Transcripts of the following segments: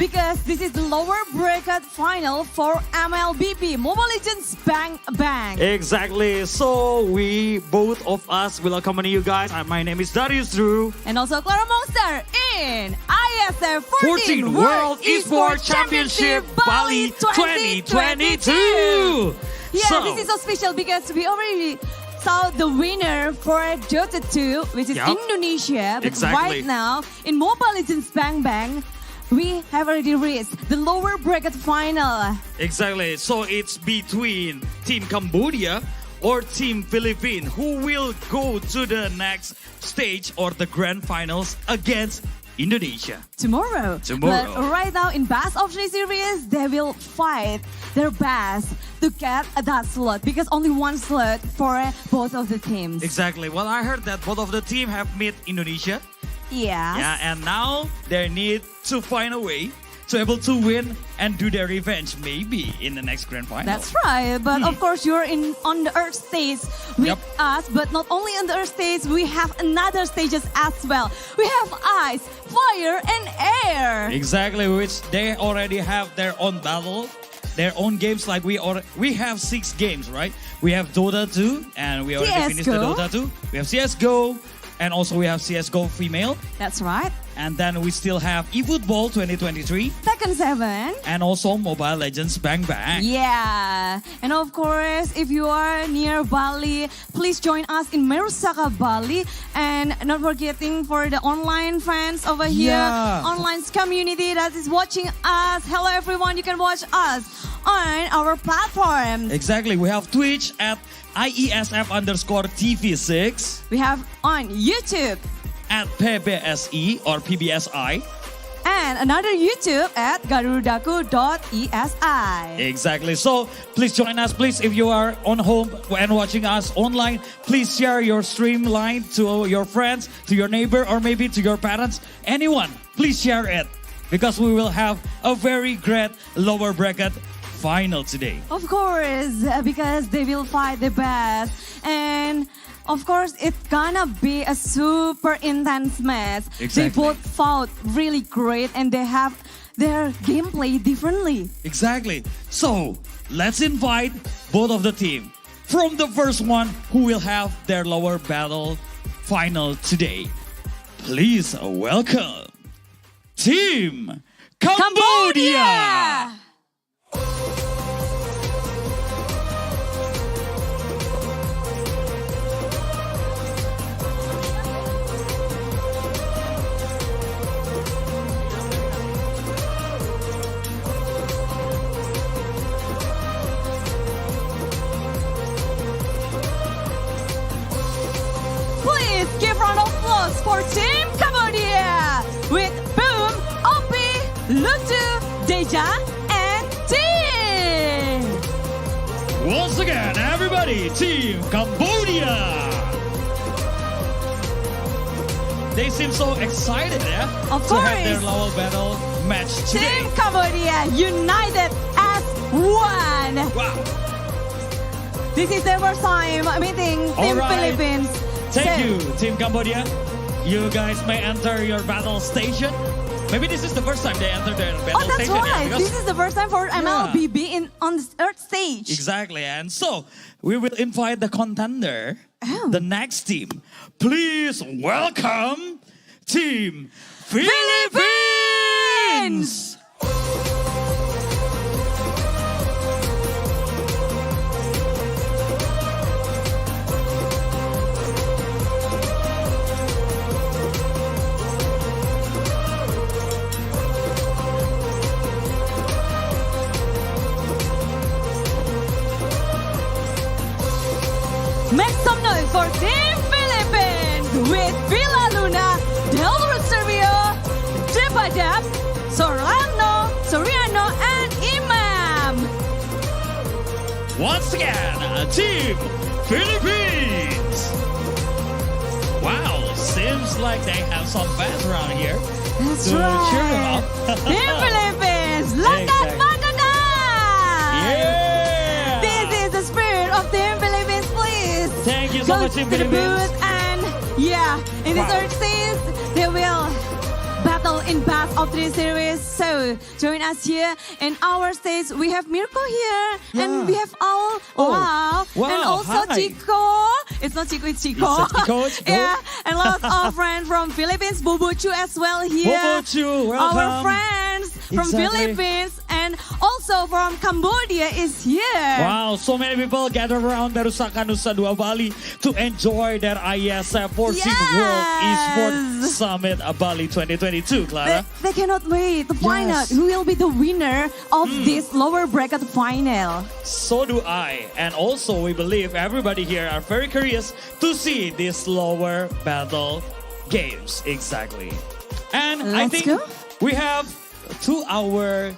because this is the lower bracket final for Mlbb, Mobile Legends Bang Bang. Exactly. So we, both of us, will accompany you guys. My name is Darius Drew. And also Clara Monster in Iesf 14 World Esports Championship Bali 2022. Yeah, So- this is so special because we already saw the winner for Dota 2, which is Yep. Indonesia. But Exactly. right now, in Mobile Legends Bang Bang, we have already reached the lower bracket final. Exactly. So it's between Team Cambodia or Team Philippines who will go to the next stage or the grand finals against Indonesia. Tomorrow. Tomorrow. But right now in Best of 3 series, they will fight their best to get that slot because only one slot for both of the teams. Exactly. Well, I heard that both of the team have met Indonesia. Yes. Yeah, and now they need to find a way to able to win and do their revenge maybe in the next grand final. That's right. But of course, you're on the Earth stage with Yep. us. But not only on the Earth stage, we have another stages as well. We have ice, fire, and air. Exactly, which they already have their own battle, their own games. Like we have 6 games, right? We have Dota 2, and we already finished the CS:GO. Dota 2. We have CS:GO, and also we have CS:GO female. That's right. And then we still have eFootball 2023, Tekken 7. and also Mobile Legends Bang Bang. Yeah, and of course, if you are near Bali, please join us in Merusaka, Bali. And not forgetting for the online fans over here, Yeah. online community that is watching us. Hello everyone, you can watch us on our platform. Exactly, we have Twitch at IESF_TV6, We have on YouTube at PBSE or PBSI. and another YouTube at garudaku.esi. Exactly. So please join us. Please, if you are on home and watching us online, please share your stream line to your friends, to your neighbor, or maybe to your parents. Anyone, please share it because we will have a very great lower bracket final today. Of course, because they will fight the best. And of course, it's gonna be a super intense match. They Exactly. both fought really great and they have their gameplay differently. Exactly. So let's invite both of the team. From the first one who will have their lower battle final today. Please welcome Team Cambodia! Please give round of applause for Team Cambodia with Boom, Opi, Lutu, Deja, and Team. Once again, everybody, Team Cambodia! They seem so excited, yeah? Of To have their course. lower battle match today. Team Cambodia united as one. Wow. This is their first time meeting Team Alright. Philippines. Thank So, you, Team Cambodia. You guys may enter your battle station. Maybe this is the first time they enter their battle Oh, that's station. yeah, right. because- This is the first time for Mlbb on the Earth stage. Exactly. And so we will invite the contender, Oh. the next team. Please welcome Team Philippines! Make some noise for Team Philippines with Villa Luna, Del Servio, Depadap, Soriano, and Imam. Once again, Team Philippines! Wow, seems like they have some fans around here That's to right. cheer them up. Team Philippines, Lakas Exactly. Magadan! Yeah! This is the spirit of Team Philippines, please. Thank you so Go much, Team to the Philippines. booth and yeah, in the Wow. third stage, they will battle in Best of 3 series. So join us here in our stage. We have Mirko here, and we have all. Wow. And also hi. Chico. It's not Chico, it's Chico. It's Chico, Chico. Yeah, and lots of friends from Philippines. Bobochu as well here. Bobochu, welcome. Our friends from Philippines and also from Cambodia is here. Wow, so many people gather around Darussaka Nusa Dua Bali to enjoy their Iesf 14th World Esports Summit Bali 2022, Clara. They cannot wait to find out who will be the winner of this lower bracket final. So do I. And also, we believe everybody here are very curious to see these lower battle games. Exactly. And I Let's think go. we have 2 hour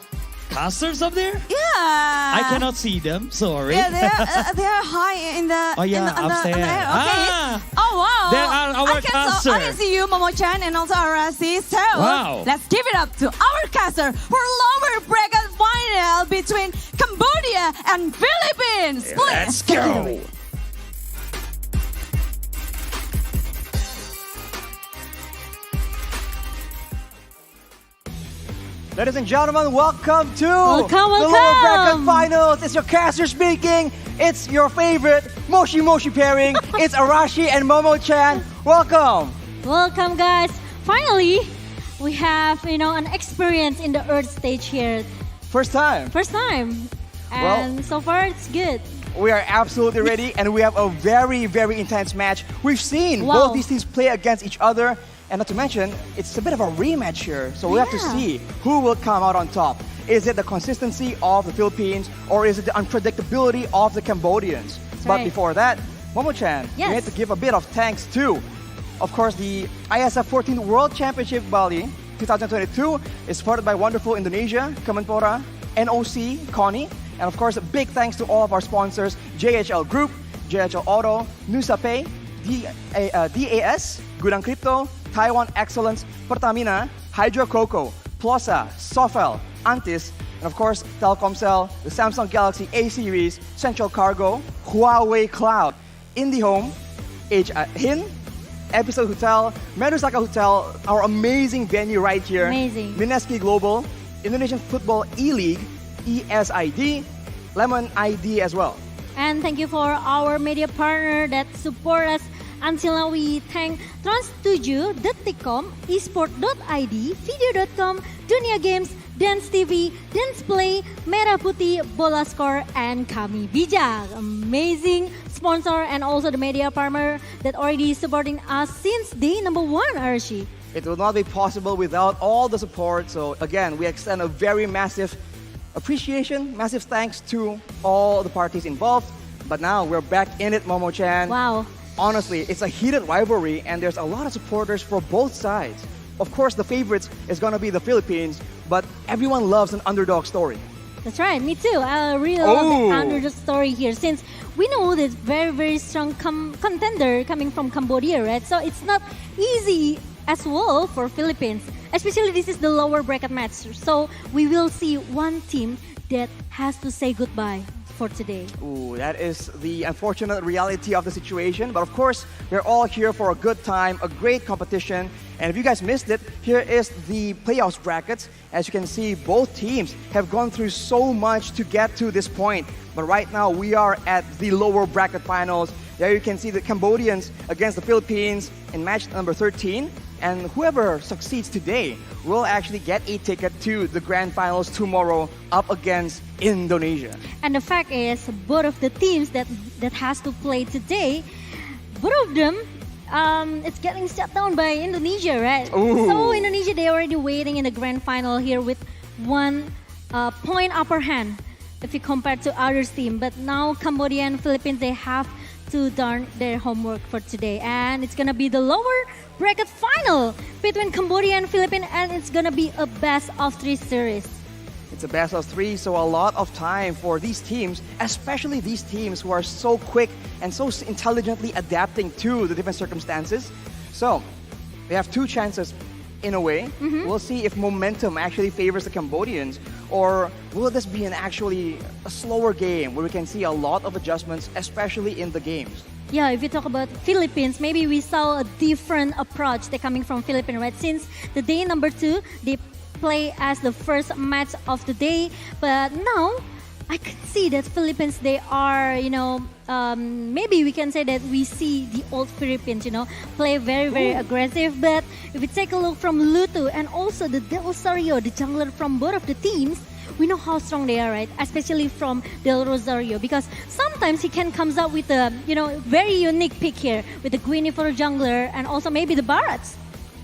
casters up there. Yeah. I cannot see them, sorry. Yeah, they are high in the. Oh, yeah, in the upstairs. air. Okay. Ah. Oh wow. There are our I caster. can see you, Momo-chan, and also Arasi. So Wow. let's give it up to our caster for lower bracket final between Cambodia and Philippines. Please Let's take it go. away. Ladies and gentlemen, welcome to Welcome, the lower welcome. bracket finals. It's your caster speaking. It's your favorite Moshi Moshi pairing. It's Arashi and Momo-chan. Welcome. Welcome, guys. Finally, we have an experience in the Earth stage here. First time. First time, and so far it's good. We are absolutely ready, and we have a very, very intense match. We've seen Wow. both these teams play against each other, and not to mention, it's a bit of a rematch here. So we have to Yeah. see who will come out on top. Is it the consistency of the Philippines, or is it the unpredictability of the Cambodians? But right. before that, Momo-chan, we Yes. need to give a bit of thanks to, of course, the ISF 14th World Championship Bali 2022 is supported by wonderful Indonesia, Kemenpora, NOC, Connie, and of course, a big thanks to all of our sponsors, JHL Group, JHL Auto, Nusa Pay, DAS, Gudang Crypto, Taiwan Excellence, Pertamina, Hydro Coco, Plosa, Sofel, Antis, and of course, Telkomsel, the Samsung Galaxy A series, Central Cargo, Huawei Cloud, IndiHome, HIN, Episode Hotel, Medusaka Hotel, our amazing venue right here, Amazing. Mineski Global, Indonesian Football E-League, ESID, Lemon ID as well. And thank you for our media partner that support us until now. We thank Trans7, Detikcom, Esport.id, Video.com, Dunia Games, Dance TV, Dance Play, Merah Putih, Bola Score, and Kami Bijak. Amazing sponsor and also the media partner that already supporting us since day number 1, Archie. It will not be possible without all the support. So again, we extend a very massive appreciation, massive thanks to all the parties involved. But now we're back in it, Momo-chan. Wow. Honestly, it's a heated rivalry and there's a lot of supporters for both sides. Of course, the favorites is going to be the Philippines, but everyone loves an underdog story. That's right, me too. I really love the underdog story here since we know this very, very strong contender coming from Cambodia, right? So it's not easy as well for Philippines. Especially this is the lower bracket match. So we will see one team that has to say goodbye for today. Ooh, that is the unfortunate reality of the situation. But of course, we're all here for a good time, a great competition. And if you guys missed it, here is the playoffs brackets. As you can see, both teams have gone through so much to get to this point. But right now, we are at the lower bracket finals. There you can see the Cambodians against the Philippines in match number 13. And whoever succeeds today will actually get a ticket to the grand finals tomorrow up against Indonesia. And the fact is, both of the teams that has to play today, both of them, it's getting shut down by Indonesia, right? Ooh. So Indonesia, they already waiting in the grand final here with 1 point upper hand if you compare to others team. But now Cambodia and Philippines, they have to done their homework for today. And it's gonna be the lower bracket final between Cambodia and Philippines, and it's gonna be a best of 3 series. It's a best of 3, so a lot of time for these teams, especially these teams who are so quick and so intelligently adapting to the different circumstances. So, they have 2 chances in a way. We'll see if momentum actually favors the Cambodians, or will this be actually a slower game where we can see a lot of adjustments, especially in the games. Yeah, if you talk about Philippines, maybe we saw a different approach. They're coming from Philippines, right? Since the day number 2, they play as the first match of the day. But now, I can see that Philippines, they are, maybe we can say that we see the old Philippines, play very, very aggressive. But if we take a look from Lutu and also the Del Rosario, the jungler from both of the teams, we know how strong they are, right? Especially from Del Rosario, because sometimes he can comes up with a, very unique pick here with the Guinea for jungler and also maybe the Barats.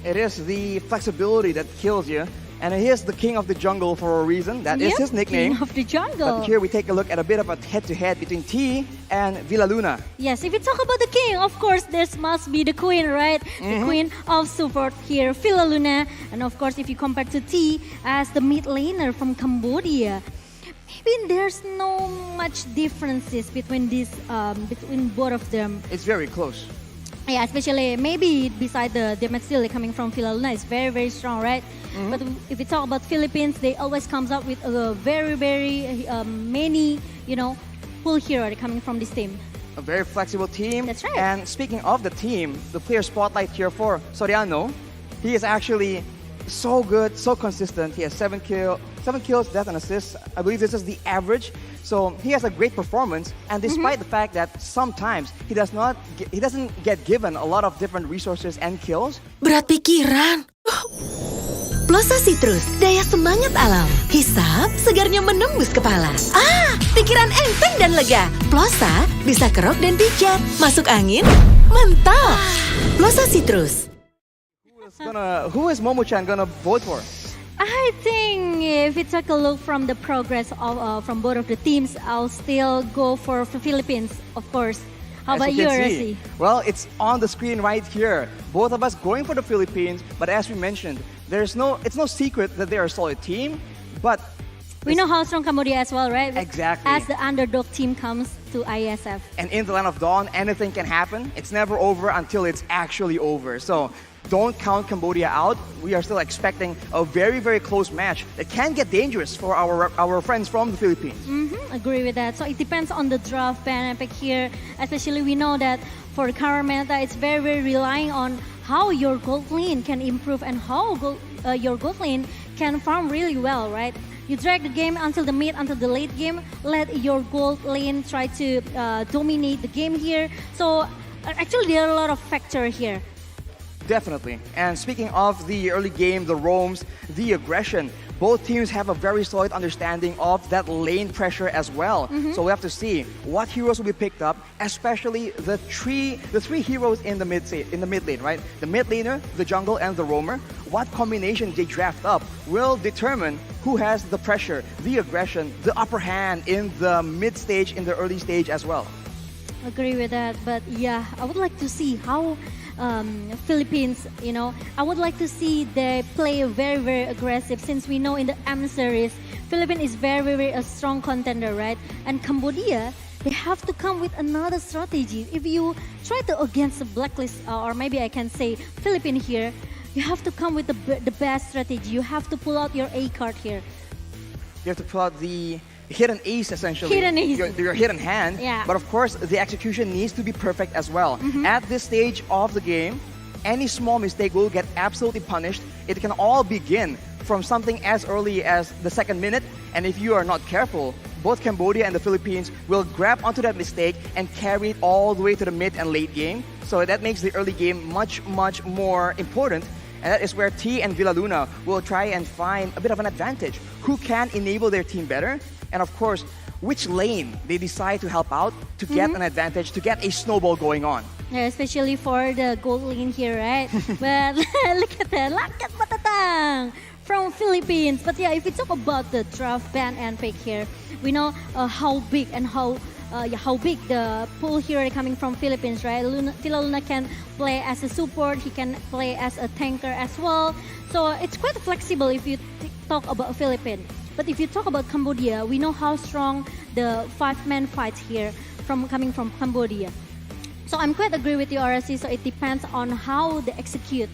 It is the flexibility that kills you. And he is the king of the jungle for a reason. That is his nickname. King of the jungle. But here we take a look at a bit of a head-to-head between T and Villa Luna. Yes, if we talk about the king, of course, there must be the queen, right? The queen of support here, Villa Luna. And of course, if you compare to T as the mid laner from Cambodia, maybe there's no much differences between between both of them. It's very close. Yeah, especially maybe beside the damage deal coming from Villa Luna is very, very strong, right? But if we talk about Philippines, they always comes up with a very, very many, full hero coming from this team. A very flexible team. That's right. And speaking of the team, the player spotlight here for Soriano, he is actually so good, so consistent. He has 7 kills, death and assists. I believe this is the average. So he has a great performance, and despite the fact that sometimes he doesn't get given a lot of different resources and kills. Berat pikiran. Plosa Citrus, daya semangat alam. Hisap, segarnya menembus kepala. Pikiran enteng dan lega. Plosa bisa kerok dan pijat. Masuk angin, mantap. Plosa Citrus. Who is Momo-chan gonna vote for? I think if we take a look from the progress of from both of the teams, I'll still go for the Philippines, of course. How As about you you, can Rasi? see, well, it's on the screen right here. Both of us going for the Philippines, but as we mentioned, it's no secret that they're a solid team, but We know how strong Cambodia as well, right? Exactly. As the underdog team comes to Iesf. and in the land of dawn, anything can happen. It's never over until it's actually over. So don't count Cambodia out. We are still expecting a very, very close match that can get dangerous for our friends from the Philippines. Agree with that. So it depends on the draft ban epic here. Especially we know that for the current meta, it's very, very relying on how your gold lane can improve and how your gold lane can farm really well, right? You drag the game until the late game. Let your gold lane try to dominate the game here. So actually, there are a lot of factors here. Definitely. And speaking of the early game, the roams, the aggression, both teams have a very solid understanding of that lane pressure as well. So we have to see what heroes will be picked up, especially the three heroes in the mid lane, right? The mid laner, the jungle, and the roamer. What combination they draft up will determine who has the pressure, the aggression, the upper hand in the mid stage, in the early stage as well. Agree with that, but yeah, I would like to see how Philippines, I would like to see they play very, very aggressive since we know in the M series, Philippines is very, very a strong contender, right? And Cambodia, they have to come with another strategy. If you try to against the blacklist, or maybe I can say Philippines here, you have to come with the best strategy. You have to pull out your A card here. You have to pull out the hidden ace, essentially. Hidden ace. Your hidden hand. Yeah. But of course, the execution needs to be perfect as well. At this stage of the game, any small mistake will get absolutely punished. It can all begin from something as early as the second minute. And if you are not careful, both Cambodia and the Philippines will grab onto that mistake and carry it all the way to the mid and late game. So that makes the early game much, much more important. And that is where T and Villa Luna will try and find a bit of an advantage. Who can enable their team better? And of course, which lane they decide to help out to get an advantage, to get a snowball going on. Yeah, especially for the gold lane here, right? But look at that, lakat matatang from Philippines. But yeah, if we talk about the draft ban and pick here, we know how big and how big the pool here coming from Philippines, right? Villa Luna can play as a support, he can play as a tanker as well. So it's quite flexible if you talk about Philippines. But if you talk about Cambodia, we know how strong the 5-man fight here coming from Cambodia. So I'm quite agree with you, RSC. So it depends on how they execute.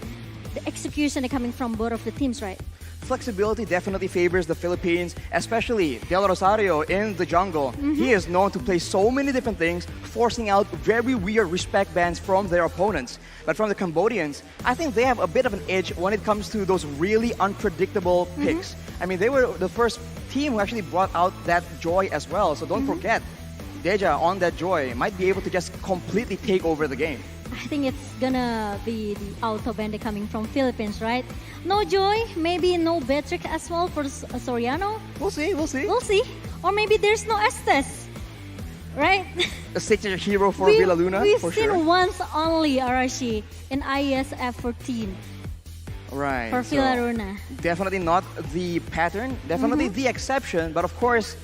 The execution coming from both of the teams, right? flexibility definitely favors the Philippines, especially Del Rosario in the jungle. He is known to play so many different things, forcing out very weird respect bans from their opponents. But from the Cambodians, I think they have a bit of an edge when it comes to those really unpredictable picks. I mean, they were the first team who actually brought out that joy as well. So don't forget, Deja on that joy might be able to just completely take over the game. I think it's gonna be the auto band coming from Philippines, right? No Joy, maybe no Betrick as well for Soriano. We'll see, we'll see. We'll see. Or maybe there's no Estes, right? A signature hero for Villa Luna, We've for seen sure. once only Arashi in Iesf 14 Right. for so Villa Luna. definitely not the pattern, definitely the exception, but of course,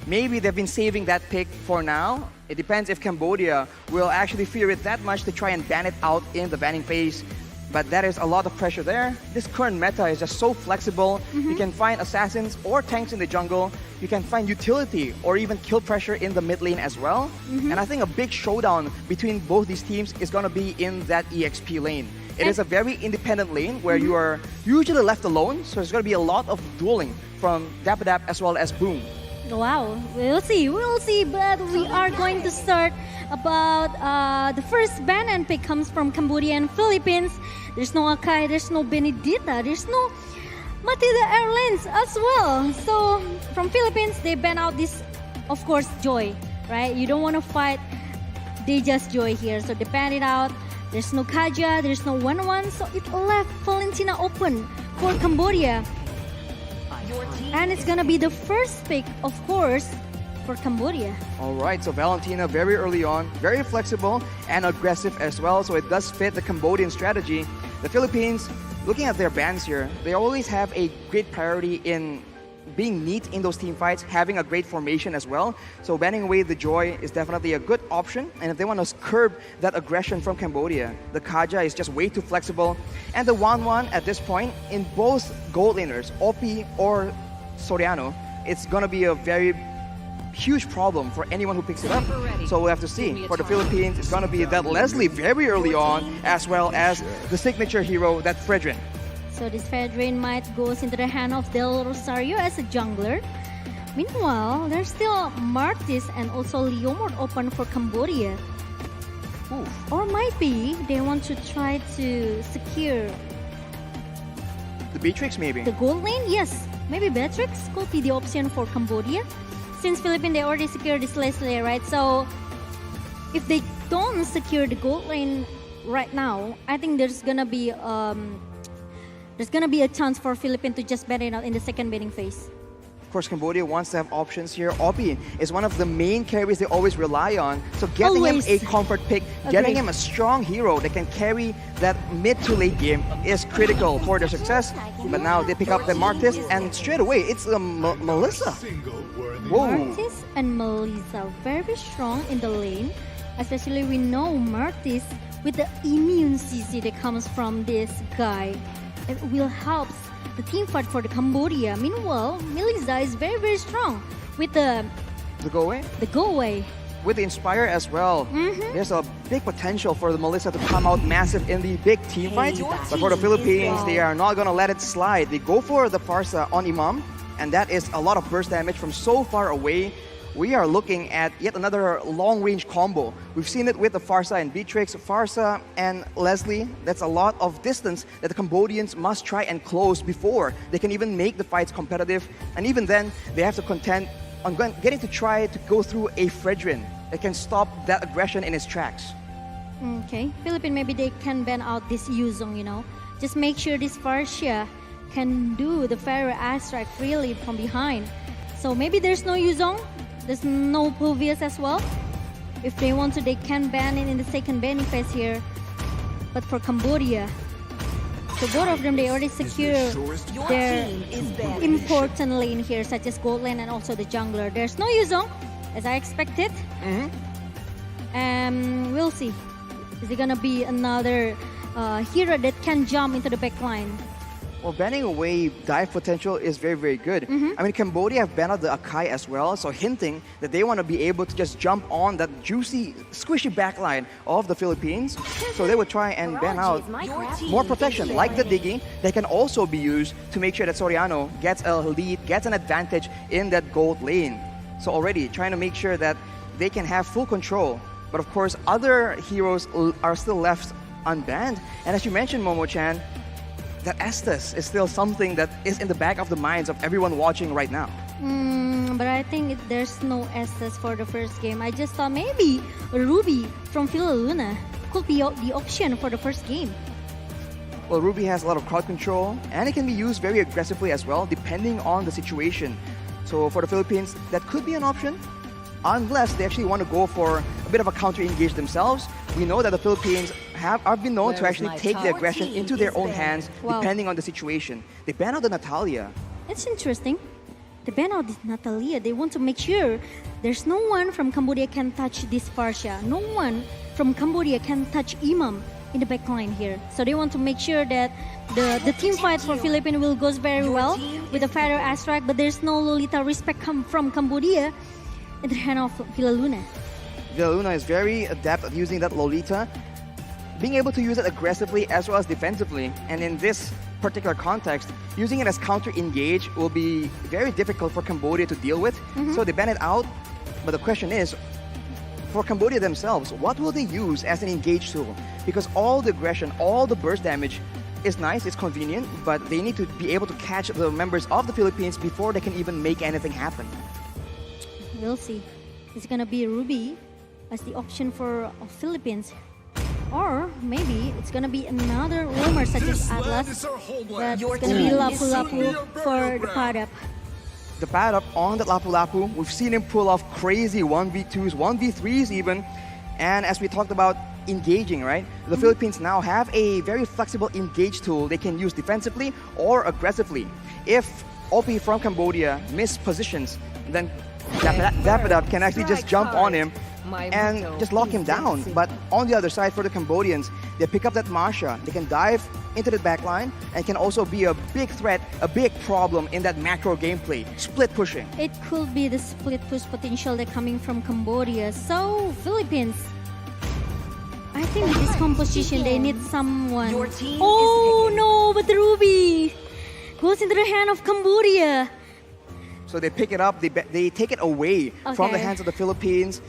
maybe they've been saving that pick for now. It depends if Cambodia will actually fear it that much to try and ban it out in the banning phase. But that is a lot of pressure there. This current meta is just so flexible. You can find assassins or tanks in the jungle. You can find utility or even kill pressure in the mid lane as well. And I think a big showdown between both these teams is going to be in that EXP lane. It is a very independent lane where you are usually left alone. So there's going to be a lot of dueling from Dapadap as well as Boom. Wow, we'll see, but we are going to start about the first ban and pick comes from Cambodia and Philippines. There's no Akai, there's no Benedita, there's no Matilda Airlines as well. So from Philippines, they ban out this, of course, Joy, right? You don't want to fight Deja's Joy here, so they ban it out. There's no Kaja, there's no 1-1, so it left Valentina open for Cambodia. And it's gonna be the first pick, of course, for Cambodia. All right, so Valentina very early on, very flexible and aggressive as well. So it does fit the Cambodian strategy. The Philippines, looking at their bans here, they always have a great priority in being neat in those team fights, having a great formation as well. So banning away the Joy is definitely a good option. And if they want to curb that aggression from Cambodia, the Kaja is just way too flexible. And the 1-1 at this point, in both gold laners, Opi or Soriano, it's going to be a very huge problem for anyone who picks it up. So we'll have to see. For the Philippines, it's going to be that Leslie very early on, as well as the signature hero, that Fredrin. So this Fedrin might goes into the hand of Del Rosario as a jungler. Meanwhile, there's still Martis and also Leomord open for Cambodia. Oof. Or might be they want to try to secure The Beatrix maybe. the gold lane. Yes, maybe Beatrix could be the option for Cambodia. Since Philippines, they already secured this Leslie, right? So if they don't secure the gold lane right now, I think there's gonna be a chance for Philippines to just ban it out in the second banning phase. Of course, Cambodia wants to have options here. Opi is one of the main carries they always rely on. So getting Always. him a comfort pick, getting Agreed. him a strong hero that can carry that mid to late game is critical for their success. But now they pick up the Martis, and straight away it's Melissa. Whoa. Martis and Melissa very strong in the lane. Especially we know Martis with the immune CC that comes from this guy. It will help the team fight for the Cambodia. Meanwhile, Melissa is very strong with the The go away? go away. With the Inspire as well. There's a big potential for the Melissa to come out massive in the big team fights. But for the Philippines, they are not going to let it slide. They go for the Farsa on Imam, and that is a lot of burst damage from so far away. We are looking at yet another long-range combo. We've seen it with the Farsa and Beatrix, Farsa and Leslie. That's a lot of distance that the Cambodians must try and close before they can even make the fights competitive. And even then, they have to contend on getting to try to go through a Fredrin that can stop that aggression in its tracks. Okay, Philippines, maybe they can ban out this Yuzong, Just make sure this Farsia can do the Pharaoh ass strike freely from behind. So maybe there's no Yuzong, there's no Pulvius as well. If they want to, they can ban it in the second banning phase here. But for Cambodia, so both of them, they already secure their important lane here, such as gold lane and also the jungler. There's no Yuzong, as I expected. And we'll see. Is it gonna be another hero that can jump into the back line? Well, banning away dive potential is very, very good. I mean, Cambodia have banned out the Akai as well, so hinting that they want to be able to just jump on that juicy, squishy backline of the Philippines. So they would try and ban out more protection, like the Diggy, that can also be used to make sure that Soriano gets a lead, gets an advantage in that gold lane. So already trying to make sure that they can have full control. But of course, other heroes are still left unbanned. And as you mentioned, Momo-chan, that Estes is still something that is in the back of the minds of everyone watching right now. But I think there's no Estes for the first game. I just thought maybe Ruby from Villa Luna could be the option for the first game. Well, Ruby has a lot of crowd control, and it can be used very aggressively as well, depending on the situation. So for the Philippines, that could be an option, unless they actually want to go for a bit of a counter-engage themselves. We know that the Philippines have been known to actually take the aggression into their own hands, depending on the situation. They ban out the Natalia. It's interesting. They ban out this Natalia. They want to make sure there's no one from Cambodia can touch this Farsha. No one from Cambodia can touch Imam in the backline here. So they want to make sure that the team fight for Philippines will goes very well with the Fighter Astrak, but there's no Lolita respect from Cambodia in the hand of Villa Luna. Villa Luna is very adept at using that Lolita, being able to use it aggressively as well as defensively. And in this particular context, using it as counter-engage will be very difficult for Cambodia to deal with. So they ban it out. But the question is, for Cambodia themselves, what will they use as an engage tool? Because all the aggression, all the burst damage is nice, it's convenient, but they need to be able to catch the members of the Philippines before they can even make anything happen. We'll see. It's gonna be Ruby as the option for Philippines. Or maybe it's gonna be another roamer such as Atlas. But it's gonna be Lapu Lapu for the Padap. The pad up on that Lapu Lapu, we've seen him pull off crazy 1v2s, 1v3s even. And as we talked about engaging, right? The Philippines now have a very flexible engage tool they can use defensively or aggressively. If OP from Cambodia miss positions, then Dapadab can actually just jump on him and just lock him down. But on the other side, for the Cambodians, they pick up that Masha. They can dive into the backline and can also be a big threat, a big problem in that macro gameplay, split pushing. It could be the split push potential that coming from Cambodia. So Philippines, I think with this composition they need someone. Oh no, but Ruby goes into the hand of Cambodia. So they pick it up, they take it away from the hands of the Philippines.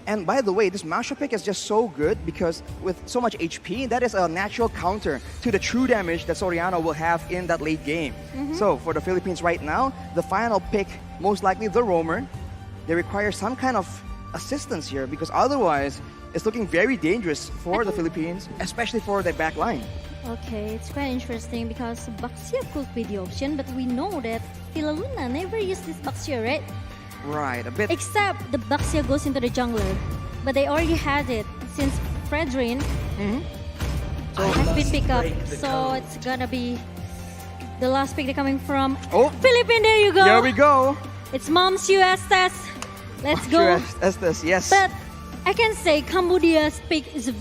And by the way, this Masha pick is just so good because with so much HP, that is a natural counter to the true damage that Soriano will have in that late game. So for the Philippines right now, the final pick, most likely the roamer, they require some kind of assistance here because otherwise it's looking very dangerous for the Philippines, especially for their back line. Okay, it's quite interesting because Baxia could be the option, but we know that Villa Luna never used this Baxia, right? Right, a bit. Except the Baxia goes into the jungler, but they already had it since Fredrin has been picked up. So it's gonna be the last pick coming from Philippines. There you go. Here we go. It's Mom's Estes. Let's go. Estes, yes. But I can say Cambodia's pick is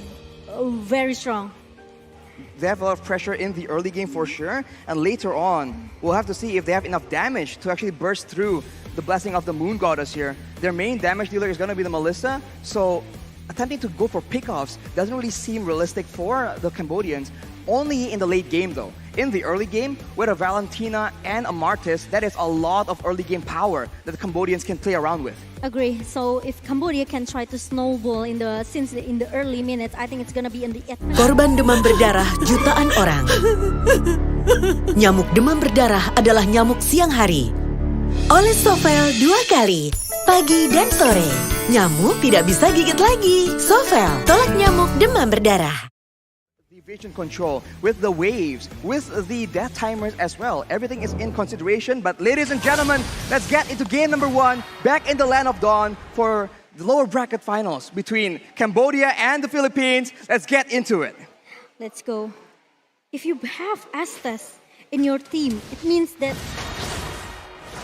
very strong. They have a lot of pressure in the early game for sure, and later on, we'll have to see if they have enough damage to actually burst through the blessing of the Moon Goddess here. Their main damage dealer is going to be the Melissa, so attempting to go for pickoffs doesn't really seem realistic for the Cambodians, only in the late game though. In the early game, with a Valentina and a Martis, that is a lot of early game power that the Cambodians can play around with. Agree. So if Cambodia can try to snowball in the early minutes, I think it's gonna be in the Korban demam berdarah jutaan orang. Nyamuk demam berdarah adalah nyamuk siang hari. Oleh Sovel 2 kali, pagi dan sore. Nyamuk tidak bisa gigit lagi. Sovel, tolak nyamuk demam berdarah. Vision control, with the waves, with the death timers as well. Everything is in consideration, but ladies and gentlemen, let's get into game number 1, back in the Land of Dawn for the lower bracket finals between Cambodia and the Philippines. Let's get into it. Let's go. If you have Estes in your team, it means that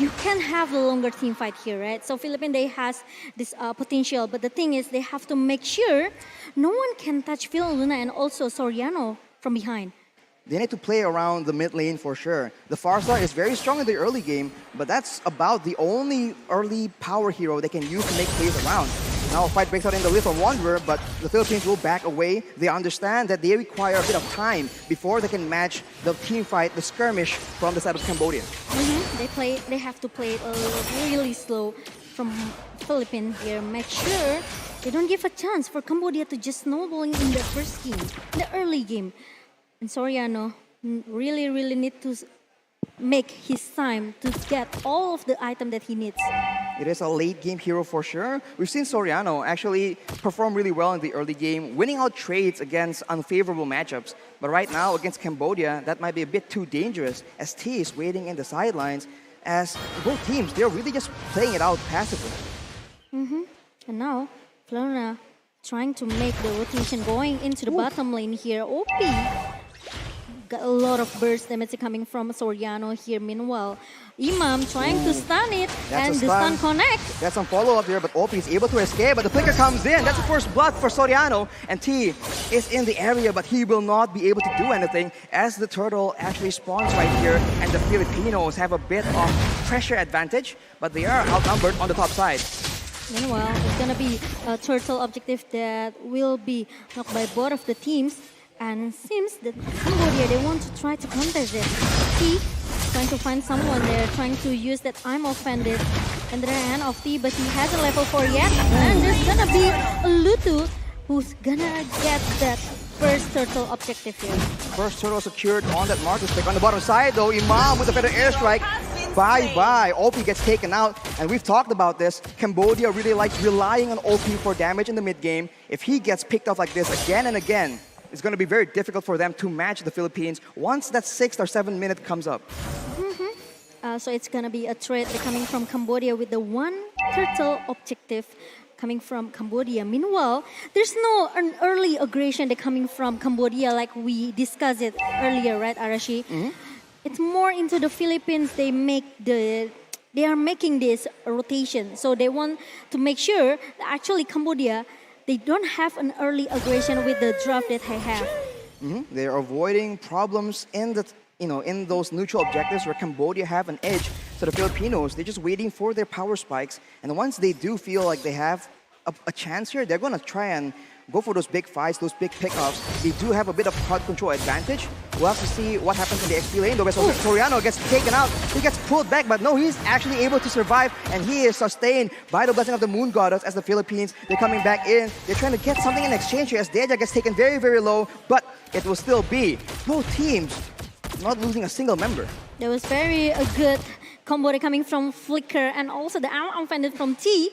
you can have a longer team fight here, right? So Philippines, they has this potential, but the thing is they have to make sure no one can touch Villa Luna and also Soriano from behind. they need to play around the mid lane for sure. The Farstar is very strong in the early game, but that's about the only early power hero they can use to make plays around. Now a fight breaks out in the Little Wanderer, but the Philippines will back away. They understand that they require a bit of time before they can match the team fight, the skirmish from the side of Cambodia. They have to play it really slow from Philippines here. Make sure they don't give a chance for Cambodia to just snowballing in the first game, the early game. And Soriano really need to make his time to get all of the item that he needs. It is a late game hero for sure. We've seen Soriano actually perform really well in the early game, winning out trades against unfavorable matchups. But right now against Cambodia, that might be a bit too dangerous as T is waiting in the sidelines as both teams, they're really just playing it out passively. And now, Florina trying to make the rotation going into the bottom lane here. OP got a lot of burst damage coming from Soriano here. Meanwhile, Imam trying to stun it, and the stun connects. That's some follow-up here, but OP is able to escape, but the flicker comes in. That's the first blood for Soriano, and T is in the area, but he will not be able to do anything as the turtle actually spawns right here, and the Filipinos have a bit of pressure advantage, but they are outnumbered on the top side. Meanwhile, it's gonna be a turtle objective that will be knocked by both of the teams. And it seems that Cambodia, they want to try to counter this. T trying to find someone there, trying to use that I'm offended in the hand of T, but he hasn't level 4 yet. And there's gonna be Lutu who's gonna get that first turtle objective here. First turtle secured on that Marcus pick. On the bottom side though, Imam with a better airstrike. Bye-bye. OP gets taken out, and we've talked about this. Cambodia really likes relying on OP for damage in the mid game. If he gets picked off like this again and again, it's going to be very difficult for them to match the Philippines once that 6th or 7th minute comes up. So it's going to be a trade coming from Cambodia with the one turtle objective coming from Cambodia. Meanwhile, there's no an early aggression that coming from Cambodia like we discussed it earlier, right, Arashi? It's more into the Philippines. They are making this rotation. So they want to make sure that actually Cambodia, they don't have an early aggression with the draft that they have. They're avoiding problems in the in those neutral objectives where Cambodia have an edge. So the Filipinos, they're just waiting for their power spikes. And once they do feel like they have a chance here, they're going to try and go for those big fights, those big pickoffs. They do have a bit of crowd control advantage. We'll have to see what happens in the XP lane. Though, Soriano gets taken out. He gets pulled back, but no, he's actually able to survive, and he is sustained by the blessing of the Moon Goddess as the Philippines, they're coming back in. They're trying to get something in exchange here as Deja gets taken very, very low, but it will still be both teams not losing a single member. There was very a good combo coming from Flicker and also the unfended from T.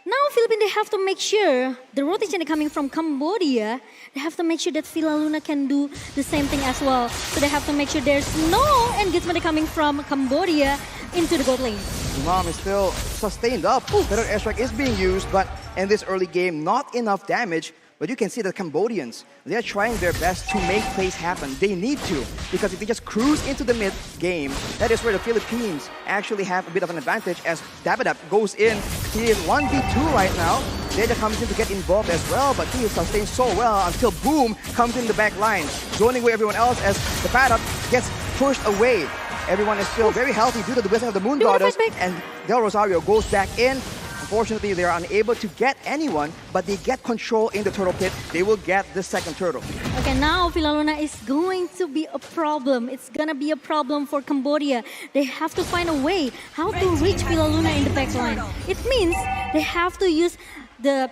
Now Philippines, they have to make sure the rotation coming from Cambodia, they have to make sure that Filaluna can do the same thing as well. So they have to make sure there's no engagement coming from Cambodia into the gold lane. Imam is still sustained up. Better airstrike is being used, but in this early game, not enough damage. But you can see the Cambodians, they're trying their best to make plays happen. They need to, because if they just cruise into the mid game, that is where the Philippines actually have a bit of an advantage as Dabadab goes in. He is 1v2 right now. Deja comes in to get involved as well, but he is sustained so well until Boom comes in the back line, zoning away everyone else as the Paddock gets pushed away. Everyone is still very healthy due to the blessing of the Moon Goddess, and Del Rosario goes back in. Unfortunately, they are unable to get anyone, but they get control in the turtle pit. They will get the second turtle. Okay, now Filaluna is going to be a problem. It's gonna be a problem for Cambodia. They have to find a way how to reach Filaluna in the backline. It means they have to use the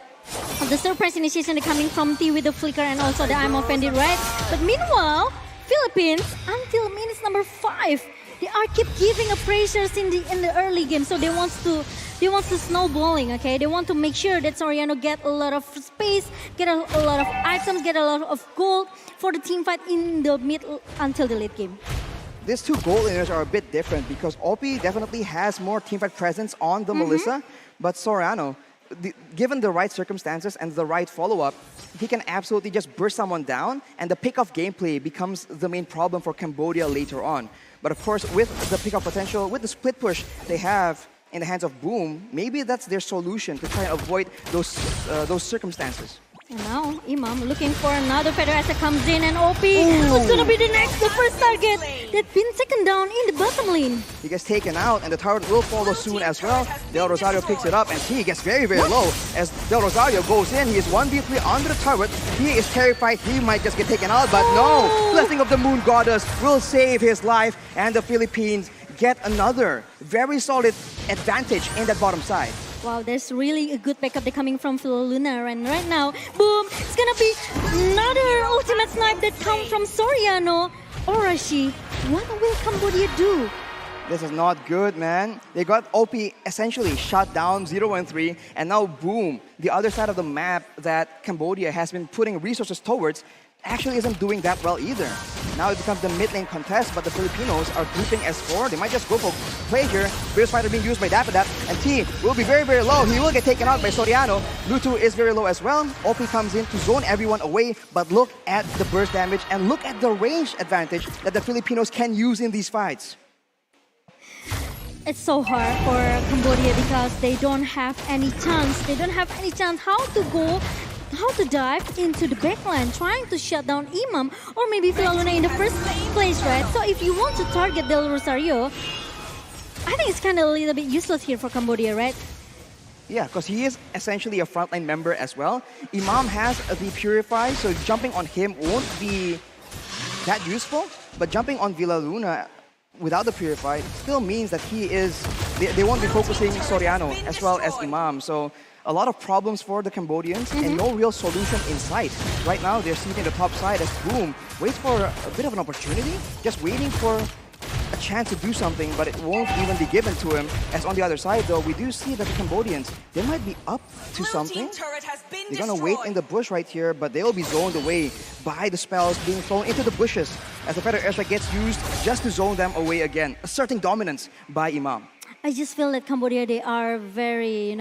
surprise initiation coming from T with the flicker and also the I'm offended, right? But meanwhile, Philippines, until minutes number 5, they are keep giving a pressures in the early game. So they want to snowballing, okay? They want to make sure that Soriano get a lot of space, get a lot of items, get a lot of gold for the team fight in the mid until the late game. These two gold laners are a bit different because OP definitely has more teamfight presence on the Melissa, but Soriano, given the right circumstances and the right follow-up, he can absolutely just burst someone down, and the pick-off gameplay becomes the main problem for Cambodia later on. But of course, with the pick-off potential, with the split push they have in the hands of Boom, maybe that's their solution to try and avoid those circumstances. And now, Imam looking for another feather as it comes in, and OP, who's gonna be the next, the first target that's been taken down in the bottom lane. He gets taken out, and the turret will follow soon as well. Del Rosario picks it up, and he gets very, very low. As Del Rosario goes in, he is 1v3 under the turret. He is terrified he might just get taken out, but no! Blessing of the Moon Goddess will save his life, and the Philippines get another very solid advantage in that bottom side. Wow, there's really a good backup coming from Luna, and right now, boom, it's gonna be another ultimate snipe that comes from Soriano. Orashi, what will Cambodia do? This is not good, man. They got OP essentially shut down 0-3, and now boom, the other side of the map that Cambodia has been putting resources towards actually isn't doing that well either. Now it becomes the mid lane contest, but the Filipinos are grouping as 4. They might just go for play here. Bear Spider being used by Dapadap, and T will be very, very low. He will get taken out by Soriano. Lutu is very low as well. OP comes in to zone everyone away, but look at the burst damage and look at the range advantage that the Filipinos can use in these fights. It's so hard for Cambodia because they don't have any chance. They don't have any chance how to dive into the backline, trying to shut down Imam or maybe Luna in the first place, right? So if you want to target Del Rosario, I think it's kind of a little bit useless here for Cambodia, right? Yeah, because he is essentially a frontline member as well. Imam has the Purify, so jumping on him won't be that useful, but jumping on Villa Luna without the Purify still means that they won't be focusing Soriano as well as Imam. So a lot of problems for the Cambodians and no real solution in sight. Right now, they're sitting the top side as Boom waits for a bit of an opportunity, just waiting for a chance to do something, but it won't even be given to him. As on the other side, though, we do see that the Cambodians, they might be up to something. They're gonna wait in the bush right here, but they'll be zoned away by the spells being thrown into the bushes as the Feather Airstrike gets used just to zone them away again, asserting dominance by Imam. I just feel that Cambodia, they are very,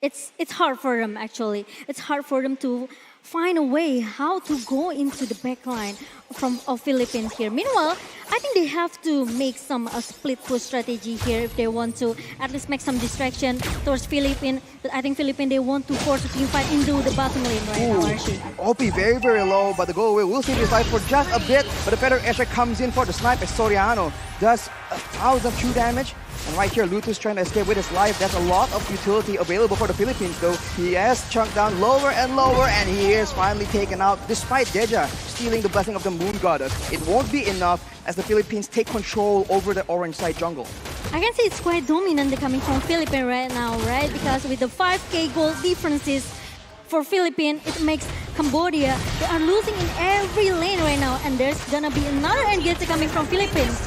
it's hard for them actually. It's hard for them to find a way how to go into the backline of Philippines here. Meanwhile, I think they have to make some split push strategy here if they want to at least make some distraction towards Philippines. But I think Philippines, they want to force a team fight into the bottom lane right now, Archie. OP very, very low, but the go away will save his life for just a bit. But the Feather Airstrike comes in for the snipe as Soriano does 1,000 true damage. And right here, Lutu's trying to escape with his life. That's a lot of utility available for the Philippines, though. He has chunked down lower and lower, and he is finally taken out, despite Deja stealing the Blessing of the Moon Goddess. It won't be enough as the Philippines take control over the orange side jungle. I can say it's quite dominant coming from Philippines right now, right? Because with the 5k gold differences for Philippines, it makes Cambodia, they are losing in every lane right now, and there's gonna be another engage coming from Philippines.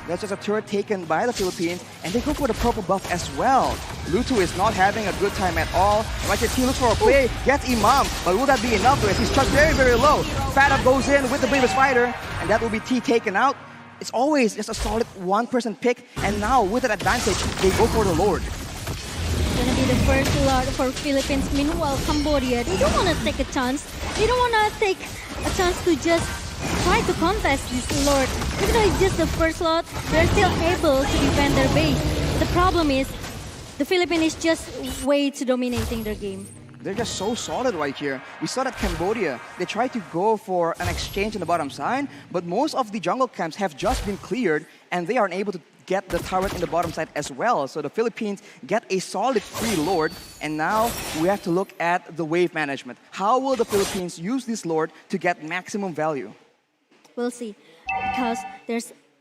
That's just a turret taken by the Philippines, and they go for the purple buff as well. Lutu is not having a good time at all. Right here, T looks for a play, gets Imam, but will that be enough to it? He's struck very, very low. Fat Up goes in with the Brave Spider, and that will be T taken out. It's always just a solid one-person pick, and now with that advantage, they go for the Lord. It's gonna be the first Lord for Philippines. Meanwhile, Cambodia, they don't wanna take a chance. They don't wanna take a chance to just try to contest this Lord. Even though it's just the first Lord, they're still able to defend their base. The problem is, the Philippines is just way too dominating their game. They're just so solid right here. We saw that Cambodia, they tried to go for an exchange on the bottom side, but most of the jungle camps have just been cleared, and they aren't able to get the turret in the bottom side as well. So the Philippines get a solid free Lord, and now we have to look at the wave management. How will the Philippines use this Lord to get maximum value? We'll see, because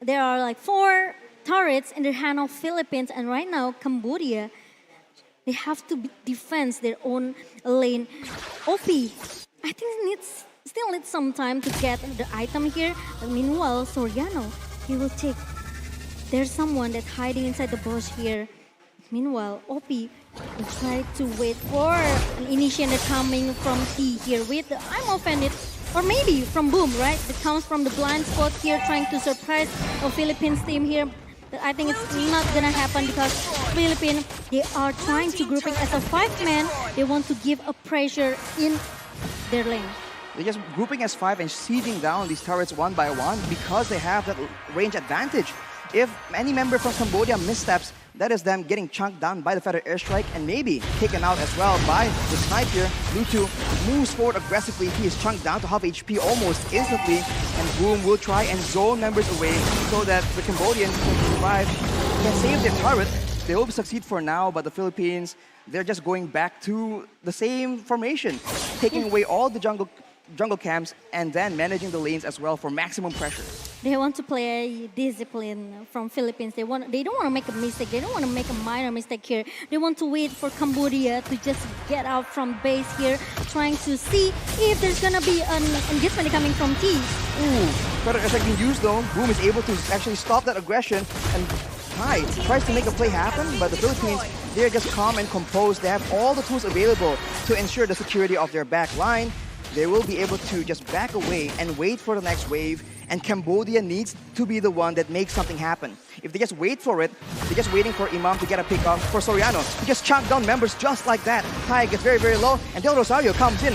there are like 4 turrets in the hand of Philippines, and right now Cambodia, they have to defend their own lane. OP, I think still needs some time to get the item here. But meanwhile, Soriano, he will take. There's someone that's hiding inside the bush here. Meanwhile, OP will try to wait for an initiative coming from T here with the I'm offended. Or maybe from Boom, right? It comes from the blind spot here, trying to surprise a Philippines team here. But I think it's not gonna happen because Philippines, they are trying to grouping as a 5-man. They want to give a pressure in their lane. They're just grouping as 5 and sieging down these turrets one by one because they have that range advantage. If any member from Cambodia missteps, That is them getting chunked down by the feather airstrike and maybe taken out as well by the snipe here. Lutu moves forward aggressively. He is chunked down to half HP almost instantly. And Boom will try and zone members away so that the Cambodians can survive, can save their turret. They will succeed for now, but the Philippines, they're just going back to the same formation, taking away all the jungle camps and then managing the lanes as well for maximum pressure. They want to play discipline from Philippines. They don't want to make a mistake. They don't want to make a minor mistake here. They want to wait for Cambodia to just get out from base here, trying to see if there's gonna be an engagement coming from T. Ooh, better attack being used though. Boom is able to actually stop that aggression, and Tai tries to make a play happen, but the Philippines, they're just calm and composed. They have all the tools available to ensure the security of their back line. They will be able to just back away and wait for the next wave, and Cambodia needs to be the one that makes something happen. If they just wait for it, they're just waiting for Imam to get a pick off for Soriano. He just chunked down members just like that. Tai gets very, very low, and Del Rosario comes in.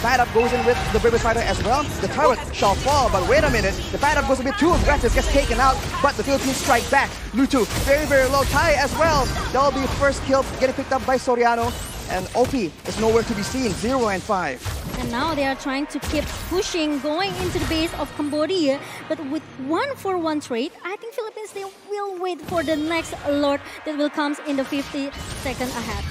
Bad Up goes in with the Bravest Fighter as well. The turret shall fall, but wait a minute. The Bad Up goes a bit too aggressive, gets taken out, but the Philippines strike back. Lutu, very, very low. Tai as well. That will be first kill, getting picked up by Soriano. And OP is nowhere to be seen, 0 and 5. And now they are trying to keep pushing, going into the base of Cambodia. But with 1-for-1 trade, I think Philippines, they will wait for the next Lord that will come in the 50 seconds ahead.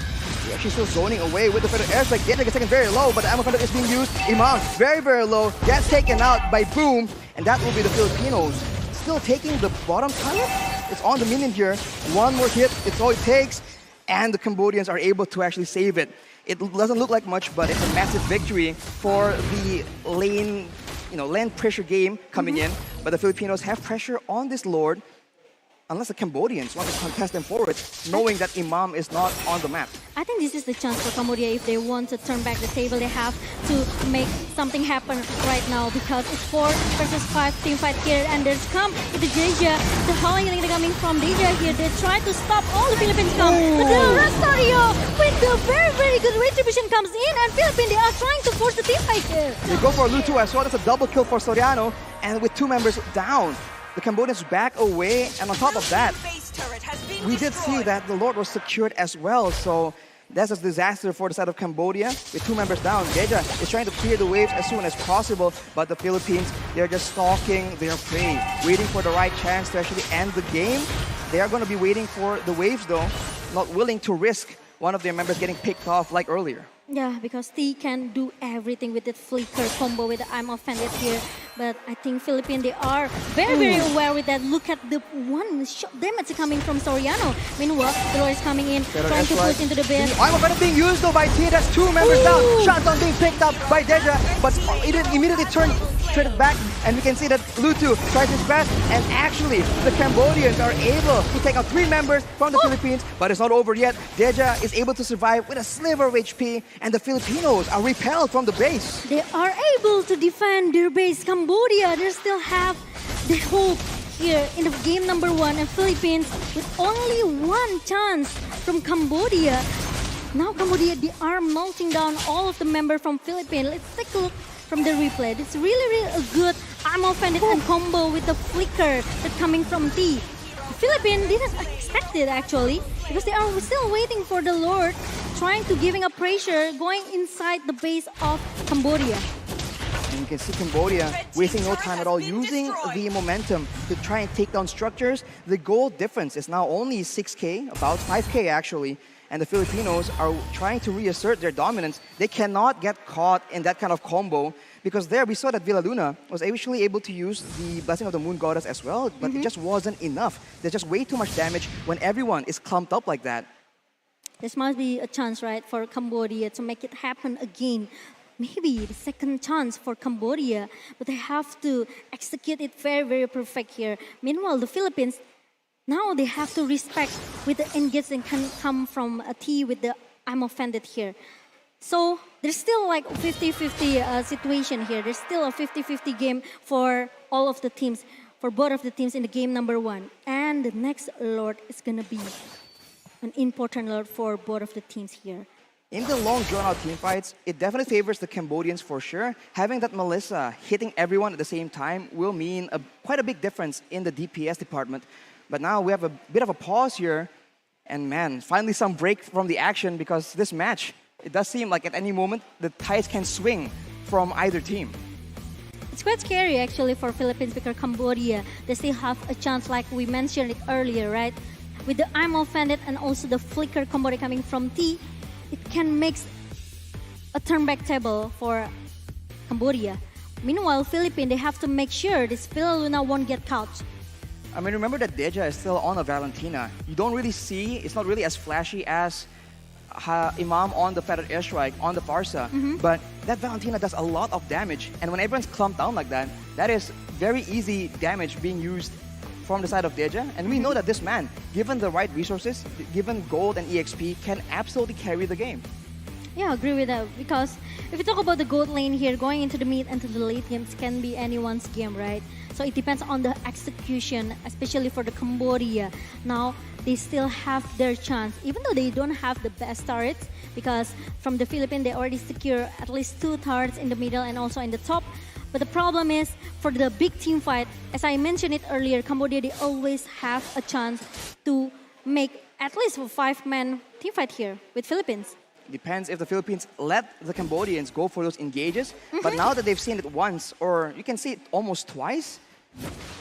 Yeah, she's still zoning away with the feather airstrike. Getting a second very low, but the ammo is being used. Imam, very, very low. Gets taken out by Boom, and that will be the Filipinos. Still taking the bottom turret. It's on the minion here. One more hit, it's all it takes. And the Cambodians are able to actually save it. It doesn't look like much, but it's a massive victory for the lane pressure game coming in. But the Filipinos have pressure on this Lord, unless the Cambodians want to contest them forward, knowing that Imam is not on the map. I think this is the chance for Cambodia. If they want to turn back the table, they have to make something happen right now, because it's 4 versus 5 team fight here, and there's come with the Deja. The Holly healing coming from Deja here. They try to stop all the Philippines come, but the Rosario with the very, very good retribution comes in, and Philippines, they are trying to force the team fight here. They go for Lutu as well. That's a double kill for Soriano, and with 2 members down, the Cambodians back away, and on top of that, we did see that the Lord was secured as well, so that's a disaster for the side of Cambodia. With 2 members down, Deja is trying to clear the waves as soon as possible, but the Philippines, they're just stalking their prey, waiting for the right chance to actually end the game. They are going to be waiting for the waves though, not willing to risk one of their members getting picked off like earlier. Yeah, because T can do everything with that flicker combo with the I'm offended here. But I think Philippines, they are very, very aware with that. Look at the one shot damage coming from Soriano. Meanwhile, the Lord is coming in, trying to push into the base. I'm offended being used though by T. That's 2 members down. Shotgun being picked up by Deja, but it immediately turned back, and we can see that Lutu tries his best, and actually the Cambodians are able to take out 3 members from the Philippines, but it's not over yet. Deja is able to survive with a sliver of HP, and the Filipinos are repelled from the base. They are able to defend their base. Cambodia, they still have the hope here in the game number 1, and Philippines with only 1 chance from Cambodia. Now Cambodia, they are melting down all of the members from Philippines. Let's take a look from the replay. It's really, really a good I'm offended and combo with the flicker that's coming from T. The Philippines didn't expect it actually, because they are still waiting for the Lord, trying to giving up pressure, going inside the base of Cambodia. And you can see Cambodia wasting no time at all, using the momentum to try and take down structures. The goal difference is now only 6K, about 5K actually. And the Filipinos are trying to reassert their dominance. They cannot get caught in that kind of combo, because there we saw that Villaluna was actually able to use the Blessing of the Moon Goddess as well, but it just wasn't enough. There's just way too much damage when everyone is clumped up like that. This must be a chance, right, for Cambodia to make it happen again. Maybe the second chance for Cambodia, but they have to execute it very, very perfect here. Meanwhile, the Philippines, now they have to respect with the engagement can come from a T with the I'm offended here. So there's still like 50-50 situation here. There's still a 50-50 game for all of the teams, for both of the teams in the game number 1. And the next Lord is gonna be an important Lord for both of the teams here. In the long drawn-out team fights, it definitely favors the Cambodians for sure. Having that Melissa hitting everyone at the same time will mean quite a big difference in the DPS department. But now we have a bit of a pause here. And man, finally some break from the action because this match, it does seem like at any moment the tides can swing from either team. It's quite scary actually for Philippines because Cambodia, they still have a chance like we mentioned it earlier, right? With the I'm offended and also the flicker Cambodia coming from T, it can make a turn back table for Cambodia. Meanwhile, Philippines, they have to make sure this Villa Luna won't get caught. I mean, remember that Deja is still on a Valentina. You don't really see, it's not really as flashy as Imam on the feathered airstrike on the Farsa, but that Valentina does a lot of damage. And when everyone's clumped down like that, that is very easy damage being used from the side of Deja. And we know that this man, given the right resources, given gold and EXP, can absolutely carry the game. Yeah, I agree with that because if you talk about the gold lane here, going into the mid and to the late games can be anyone's game, right? So it depends on the execution, especially for the Cambodia. Now, they still have their chance, even though they don't have the best turrets, because from the Philippines, they already secure at least 2 turrets in the middle and also in the top. But the problem is, for the big team fight, as I mentioned it earlier, Cambodia, they always have a chance to make at least a 5-man team fight here with Philippines. Depends if the Philippines let the Cambodians go for those engages. But now that they've seen it once, or you can see it almost twice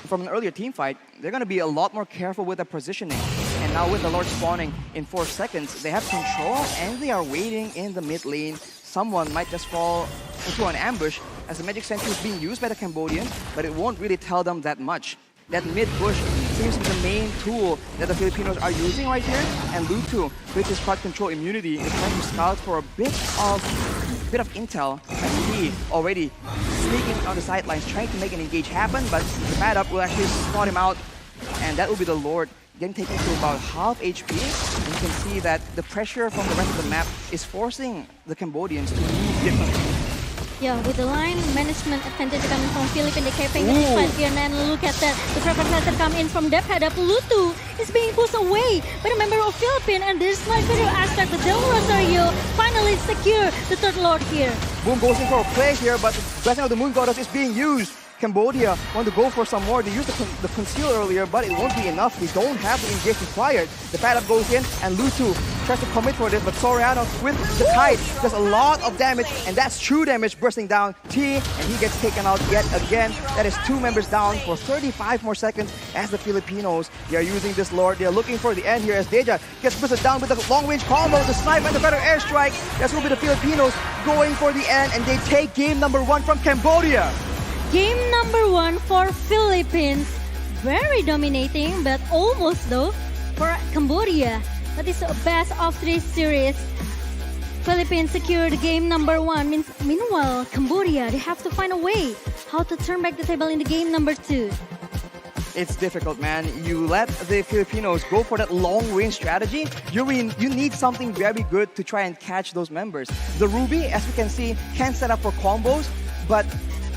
from an earlier team fight, they're going to be a lot more careful with their positioning. And now with the Lord spawning in 4 seconds, they have control and they are waiting in the mid lane. Someone might just fall into an ambush as the Magic Sentry is being used by the Cambodians, but it won't really tell them that much. That mid push seems to be the main tool that the Filipinos are using right here. And Lutu, with his crowd control immunity, is trying to scout for a bit of intel. And he already sneaking on the sidelines, trying to make an engage happen, but the bad up will actually spot him out. And that will be the Lord getting taken to about half HP. And you can see that the pressure from the rest of the map is forcing the Cambodians to move differently. Yeah, with the line management advantage coming from Philippines, they keeping the fight here. And then look at that. The pressure center come in from depth head up. Lutu is being pushed away by a member of Philippines. And there's no video aspect. The Del Rosario finally secure the third lord here. Boom goes in for a play here, but the Blessing of the Moon Goddess is being used. Cambodia want to go for some more. They used the conceal earlier, but it won't be enough. They don't have the engage required. The pad up goes in, and Lutu tries to commit for this, but Soriano with the kite does a lot of damage, and that's true damage bursting down T, and he gets taken out yet again. That is 2 members down for 35 more seconds as the Filipinos, they are using this Lord. They are looking for the end here as Deja gets boosted down with the long-range combo, the snipe and the better airstrike. That's going to be the Filipinos going for the end, and they take game number 1 from Cambodia. Game number 1 for Philippines. Very dominating, but almost though for Cambodia. But it's a best of 3 series. Philippines secured game number 1. Meanwhile, Cambodia, they have to find a way how to turn back the table in the game number 2. It's difficult, man. You let the Filipinos go for that long-range strategy. You need something very good to try and catch those members. The Ruby, as we can see, can set up for combos, but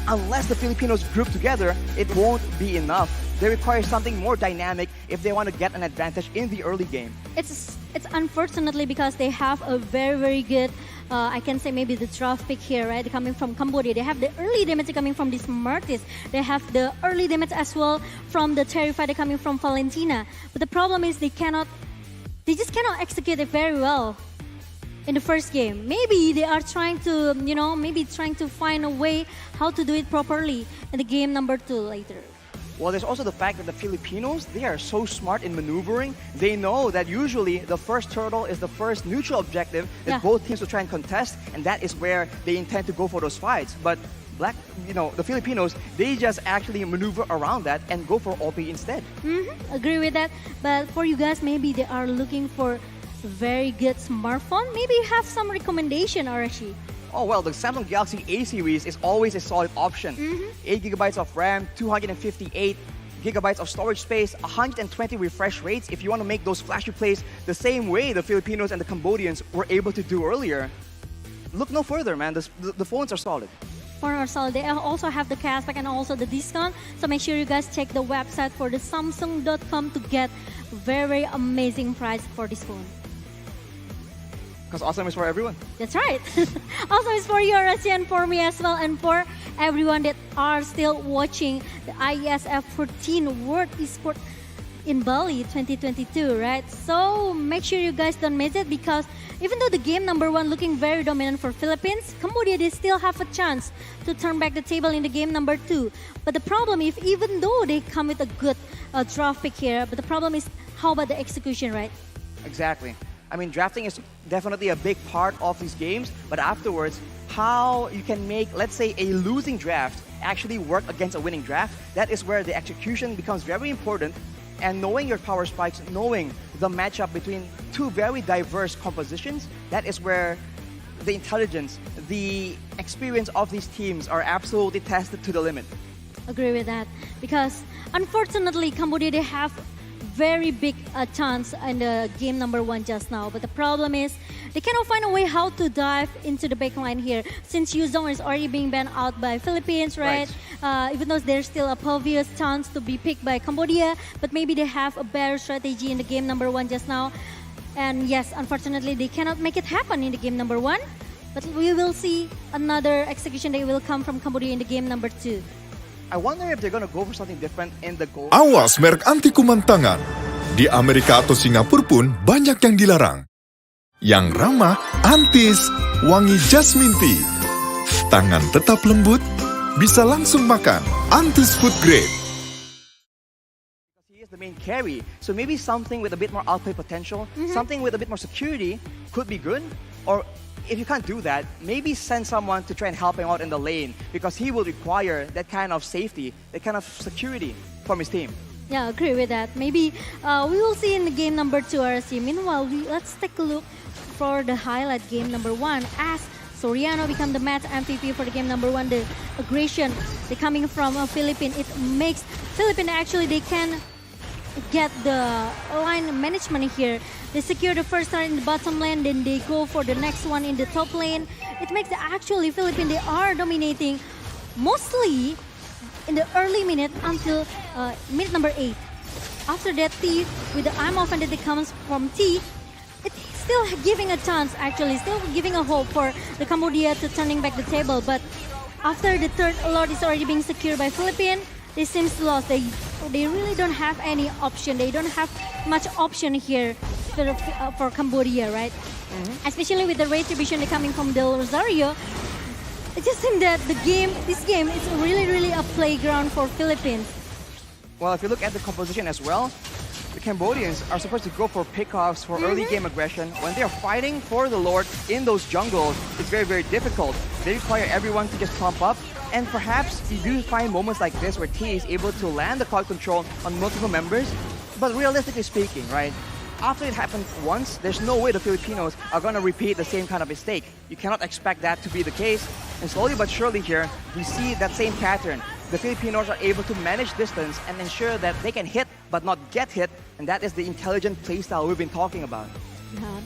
unless the Filipinos group together, it won't be enough. They require something more dynamic if they want to get an advantage in the early game. It's unfortunately because they have a very, very good, I can say maybe the draft pick here, right? Coming from Cambodia. They have the early damage coming from this Martis. They have the early damage as well from the Terrified coming from Valentina. But the problem is they just cannot execute it very well in the first game. Maybe they are trying to, trying to find a way how to do it properly in the game number 2 later. Well, there's also the fact that the Filipinos, they are so smart in maneuvering. They know that usually the first turtle is the first neutral objective that both teams will try and contest, and that is where they intend to go for those fights. But the Filipinos, they just actually maneuver around that and go for OP instead. Agree with that. But for you guys, maybe they are looking for very good smartphone. Maybe you have some recommendation, Arashi. Oh, well, the Samsung Galaxy A series is always a solid option. 8GB of RAM, 258 gigabytes of storage space, 120 refresh rates if you want to make those flashy plays the same way the Filipinos and the Cambodians were able to do earlier. Look no further, man. The phones are solid. They also have the cashback and also the discount. So make sure you guys check the website for the Samsung.com to get very amazing price for this phone. Because awesome is for everyone. That's right. Awesome is for you, Arashi, and for me as well, and for everyone that are still watching the Iesf 14 World Esport in Bali 2022, right? So make sure you guys don't miss it, because even though the game number 1 looking very dominant for Philippines, Cambodia, they still have a chance to turn back the table in the game number 2. But the problem is, even though they come with a good draft pick here, but the problem is, how about the execution, right? Exactly. I mean, drafting is definitely a big part of these games, but afterwards, how you can make, let's say, a losing draft actually work against a winning draft, that is where the execution becomes very important. And knowing your power spikes, knowing the matchup between two very diverse compositions, that is where the intelligence, the experience of these teams are absolutely tested to the limit. Agree with that, because unfortunately Cambodia, they have very big chance in the game number 1 just now, but the problem is they cannot find a way how to dive into the backline here, since Yuzong is already being banned out by Philippines, right? Even though there's still a obvious chance to be picked by Cambodia, but maybe they have a better strategy in the game number 1 just now. And yes, unfortunately they cannot make it happen in the game number 1, but we will see another execution that will come from Cambodia in the game number 2. I wonder if they're gonna go for something different in the goal. Awas merek anti kumantangan. Di Amerika atau Singapura pun banyak yang dilarang. Yang ramah, antis, wangi jasmine tea. Tangan tetap lembut, bisa langsung makan. Antis Food Grade. He is the main carry, so maybe something with a bit more outplay potential, something with a bit more security could be good. Or if you can't do that, maybe send someone to try and help him out in the lane, because he will require that kind of safety, that kind of security from his team. Yeah, agree with that. Maybe we will see in the game number 2, RSC. Meanwhile, let's take a look for the highlight game number 1, as Soriano become the match MVP for the game number 1. The aggression, they coming from Philippines, it makes Philippines actually, they can get the line management here. They secure the first turn in the bottom lane, then they go for the next one in the top lane. It makes actually Philippines, they are dominating mostly in the early minute until minute number 8. After that, T, with the I'm offended that comes from T, it's still giving a chance, actually, still giving a hope for the Cambodia to turning back the table. But after the third alert is already being secured by Philippines, they seems lost. They really don't have any option. They don't have much option here for Cambodia, right? Especially with the retribution coming from Del Rosario. It just seems that this game is really a playground for Philippines. Well, if you look at the composition as well, the Cambodians are supposed to go for pickoffs for early game aggression. When they are fighting for the Lord in those jungles, it's very difficult. They require everyone to just pump up. And perhaps you do find moments like this where T is able to land the cloud control on multiple members. But realistically speaking, right, after it happens once, there's no way the Filipinos are going to repeat the same kind of mistake. You cannot expect that to be the case. And slowly but surely here, we see that same pattern. The Filipinos are able to manage distance and ensure that they can hit but not get hit. And that is the intelligent playstyle we've been talking about.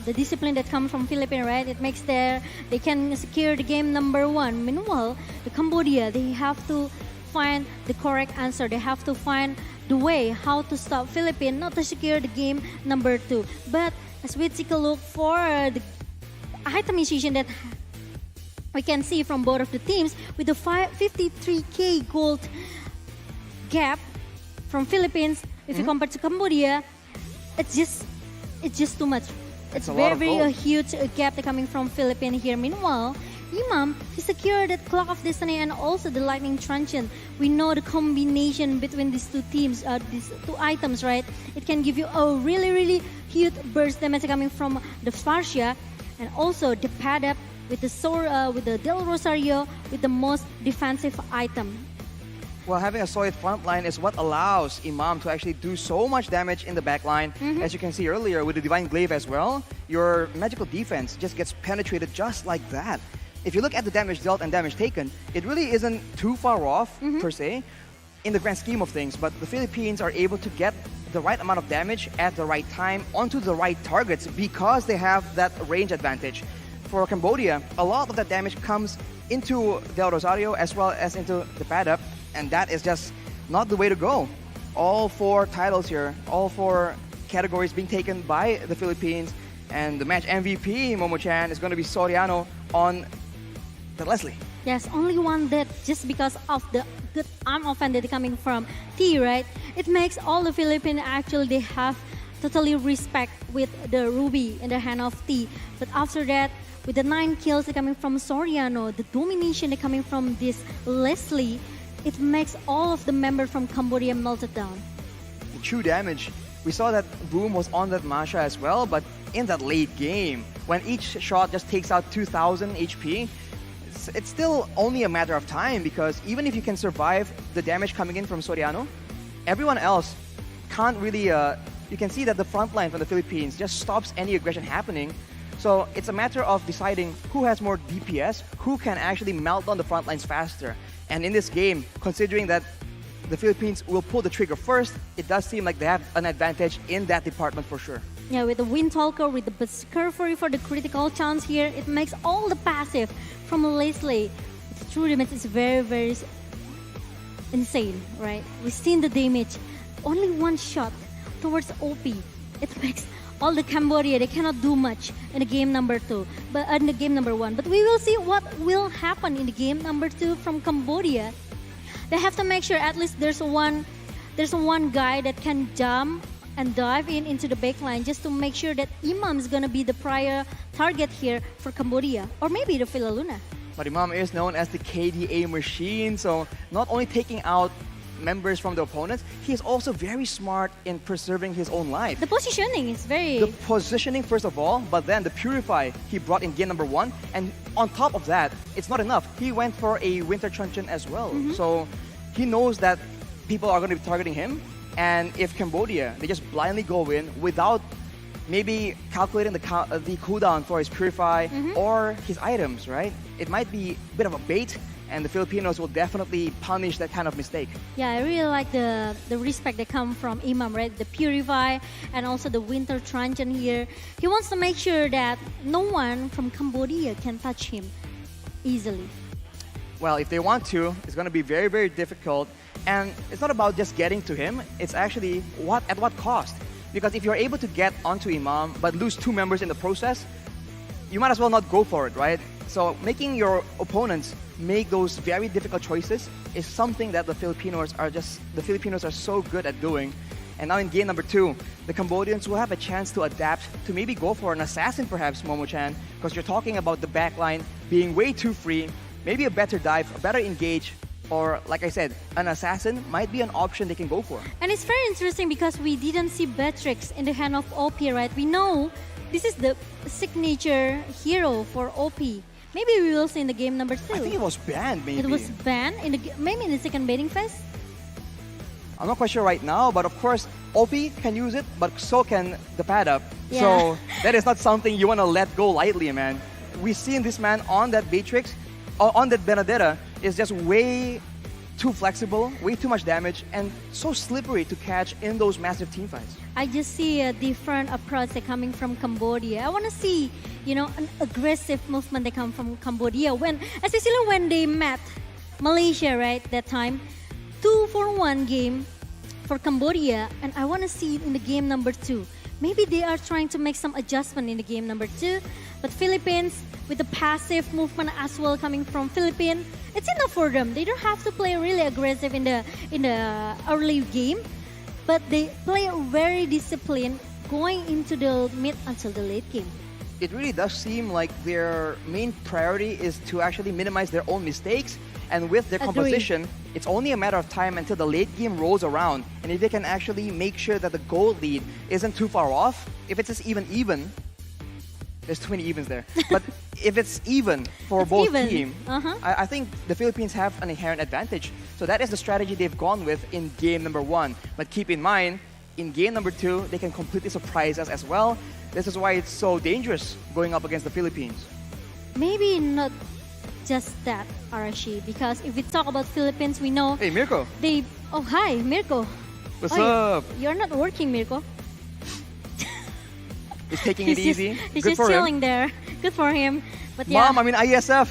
The discipline that comes from Philippines, right? It makes they can secure the game number 1. Meanwhile, the Cambodia, they have to find the correct answer. They have to find the way how to stop Philippines, not to secure the game number 2. But as we take a look for the itemization that we can see from both of the teams, with the 53k gold gap from Philippines, if you compare to Cambodia, it's just too much. It's very a huge gap coming from Philippines here. Meanwhile, Imam, he secured that Clock of Destiny and also the Lightning Truncheon. We know the combination between these two teams, these two items, right? It can give you a really huge burst damage coming from the Spartia, and also the pad up with the with the Del Rosario with the most defensive item. Well, having a solid front line is what allows Imam to actually do so much damage in the back line. As you can see earlier with the Divine Glaive as well, your magical defense just gets penetrated just like that. If you look at the damage dealt and damage taken, it really isn't too far off, per se, in the grand scheme of things. But the Philippines are able to get the right amount of damage at the right time onto the right targets because they have that range advantage. For Cambodia, a lot of that damage comes into Del Rosario as well as into the pad up, and that is just not the way to go. All 4 titles here, all 4 categories being taken by the Philippines, and the match MVP, Momo-chan, is going to be Soriano on the Leslie. Yes, only one that just because of the good arm offender coming from T, right? It makes all the Philippines actually they have totally respect with the ruby in the hand of T. But after that, with the 9 kills coming from Soriano, the domination coming from this Leslie, it makes all of the members from Cambodia melted down. The true damage. We saw that Boom was on that Masha as well, but in that late game, when each shot just takes out 2,000 HP, it's still only a matter of time, because even if you can survive the damage coming in from Soriano, everyone else can't really, you can see that the front line from the Philippines just stops any aggression happening. So it's a matter of deciding who has more DPS, who can actually melt down the front lines faster. And in this game, considering that the Philippines will pull the trigger first, it does seem like they have an advantage in that department for sure. Yeah, with the Windtalker, with the Berserker for the critical chance here, it makes all the passive from Leslie. Its true damage is very, very insane, right? We've seen the damage. Only one shot towards OP. It makes all the Cambodia, they cannot do much in the game number 2, but in the game number 1. But we will see what will happen in the game number 2 from Cambodia. They have to make sure at least there's one guy that can jump and dive into the backline just to make sure that Imam is gonna be the prior target here for Cambodia, or maybe the Filaluna. But Imam is known as the KDA machine, so not only taking out members from the opponents, he is also very smart in preserving his own life. The positioning is very... The positioning first of all, but then the Purify he brought in game number 1, and on top of that, it's not enough. He went for a Winter Truncheon as well. So he knows that people are going to be targeting him, and if Cambodia, they just blindly go in without maybe calculating the cooldown for his Purify or his items, right? It might be a bit of a bait, and the Filipinos will definitely punish that kind of mistake. Yeah, I really like the respect that come from Imam, right? The Purify and also the Winter Truncheon here. He wants to make sure that no one from Cambodia can touch him easily. Well, if they want to, it's going to be very, very difficult. And it's not about just getting to him. It's actually at what cost? Because if you're able to get onto Imam but lose 2 members in the process, you might as well not go for it, right? So making your opponents make those very difficult choices is something that the Filipinos are so good at doing. And now in game number 2, the Cambodians will have a chance to adapt to maybe go for an assassin perhaps, Momo-chan, because you're talking about the backline being way too free, maybe a better dive, a better engage, or like I said, an assassin might be an option they can go for. And it's very interesting because we didn't see Beatrix in the hand of OP, right? We know this is the signature hero for OP. Maybe we will see in the game number 2. I think it was banned, maybe. It was banned maybe in the second baiting phase. I'm not quite sure right now, but of course, OP can use it, but so can the pad up. Yeah. So that is not something you want to let go lightly, man. We've seen this man on that Beatrix, on that Benedetta, is just way too flexible, way too much damage, and so slippery to catch in those massive team fights. I just see a different approach that coming from Cambodia. I want to see, an aggressive movement that come from Cambodia. Especially when they met Malaysia, right, that time. 2-for-1 game for Cambodia, and I want to see it in the game number 2. Maybe they are trying to make some adjustment in the game number 2, but Philippines, with the passive movement as well coming from Philippines, it's enough for them. They don't have to play really aggressive in the early game, but they play very disciplined going into the mid until the late game. It really does seem like their main priority is to actually minimize their own mistakes, and with their composition, it's only a matter of time until the late game rolls around, and if they can actually make sure that the goal lead isn't too far off, if it's just even, there's too many evens there, but if it's even for both teams, I think the Philippines have an inherent advantage. So that is the strategy they've gone with in game number 1. But keep in mind, in game number 2, they can completely surprise us as well. This is why it's so dangerous going up against the Philippines. Maybe not just that, Arashi, because if we talk about Philippines, we know... Hey, Mirko. Oh, hi, Mirko. What's up? You're not working, Mirko. He's taking it easy. He's Good just for chilling him. there. Good for him. But yeah. Mom, I'm in Iesf.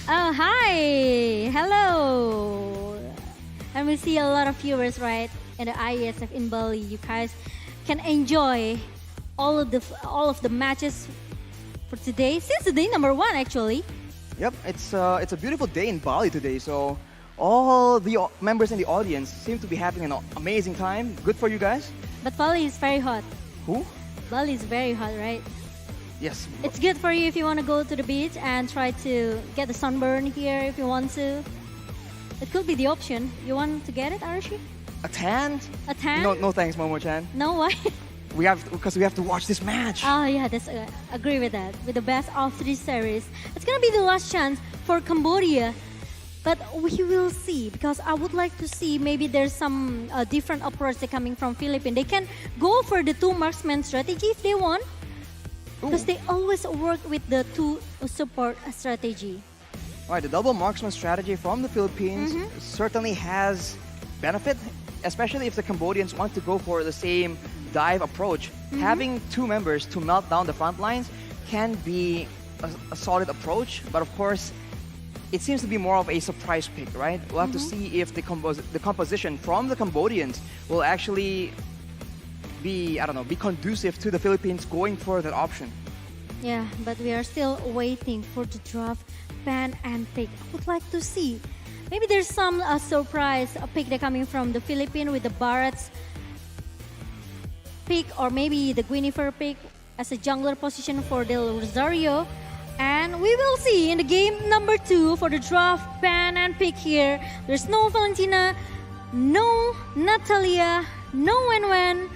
Oh, hi. Hello. And we see a lot of viewers, right, in the Iesf in Bali. You guys can enjoy all of the matches for today. Since the day number 1, actually. Yep, it's a beautiful day in Bali today. So All the members in the audience seem to be having an amazing time. Good for you guys. But Bali is very hot. Who? Bali is very hot, right? Yes. It's good for you if you want to go to the beach and try to get the sunburn here if you want to. It could be the option. You want to get it, Arashi? A tan? A tan? No thanks, Momo-chan. No, why? Because we have to watch this match. Oh yeah, that's agree with that. With the best of 3 series, it's gonna be the last chance for Cambodia. But we will see, because I would like to see maybe there's some different approach that coming from Philippines. They can go for the 2 marksman strategy if they want, because they always work with the 2 support strategy. All right, the double marksman strategy from the Philippines certainly has benefit, especially if the Cambodians want to go for the same dive approach. Having 2 members to melt down the front lines can be a solid approach, but of course, it seems to be more of a surprise pick, right? We'll have to see if the composition from the Cambodians will actually be conducive to the Philippines going for that option. Yeah, but we are still waiting for the draft pan and pick. I would like to see. Maybe there's some surprise pick that coming from the Philippines with the Barrett's pick, or maybe the Guinevere pick as a jungler position for Del Rosario. And we will see in the game number 2 for the draft pan and pick here. There's no Valentina, no Natalia, no Wenwen,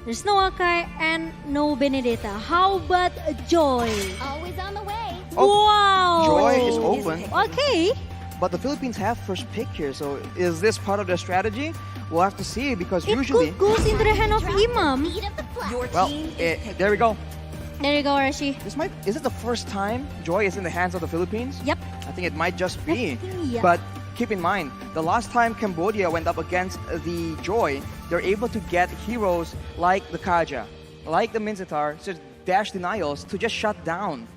there's no Akai, and no Benedetta. How about Joy? Always on the way. Wow! Joy is open. Okay. But the Philippines have first pick here, so is this part of their strategy? We'll have to see, because It usually... could goes into the hand of Imam. Beat of the flag. Well, there we go. There you go, Rashi. Is it the first time Joy is in the hands of the Philippines? Yep. I think it might just be. Yeah. But keep in mind, the last time Cambodia went up against the Joy, they're able to get heroes like the Kaja, like the Minzitar, so dash denials to just shut down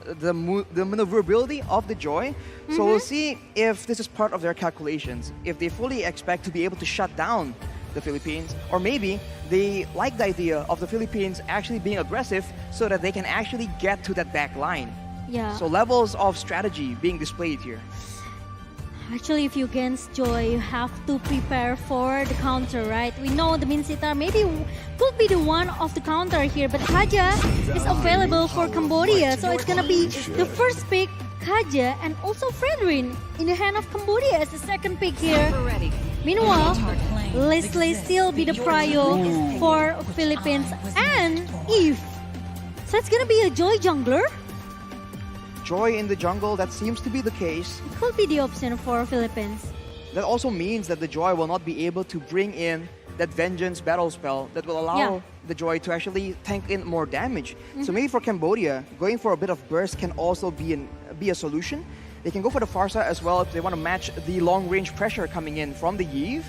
the maneuverability of the Joy. So we'll see if this is part of their calculations, if they fully expect to be able to shut down the Philippines, or maybe they like the idea of the Philippines actually being aggressive so that they can actually get to that back line. Yeah. So levels of strategy being displayed here. Actually, if you against Joy, you have to prepare for the counter, right? We know the Minzitar maybe could be the one of the counter here, but Kaja is available for Cambodia, so it's gonna be the first pick, Kaja, and also Fredrin in the hand of Cambodia as the second pick here. Meanwhile, Leslie still be the prio for Philippines and Iesf. So it's gonna be a Joy jungler. Joy in the jungle, that seems to be the case. It could be the option for Philippines. That also means that the Joy will not be able to bring in that Vengeance battle spell that will allow the Joy to actually tank in more damage. So maybe for Cambodia, going for a bit of burst can also be a solution. They can go for the Farsa as well if they want to match the long-range pressure coming in from the Iesf.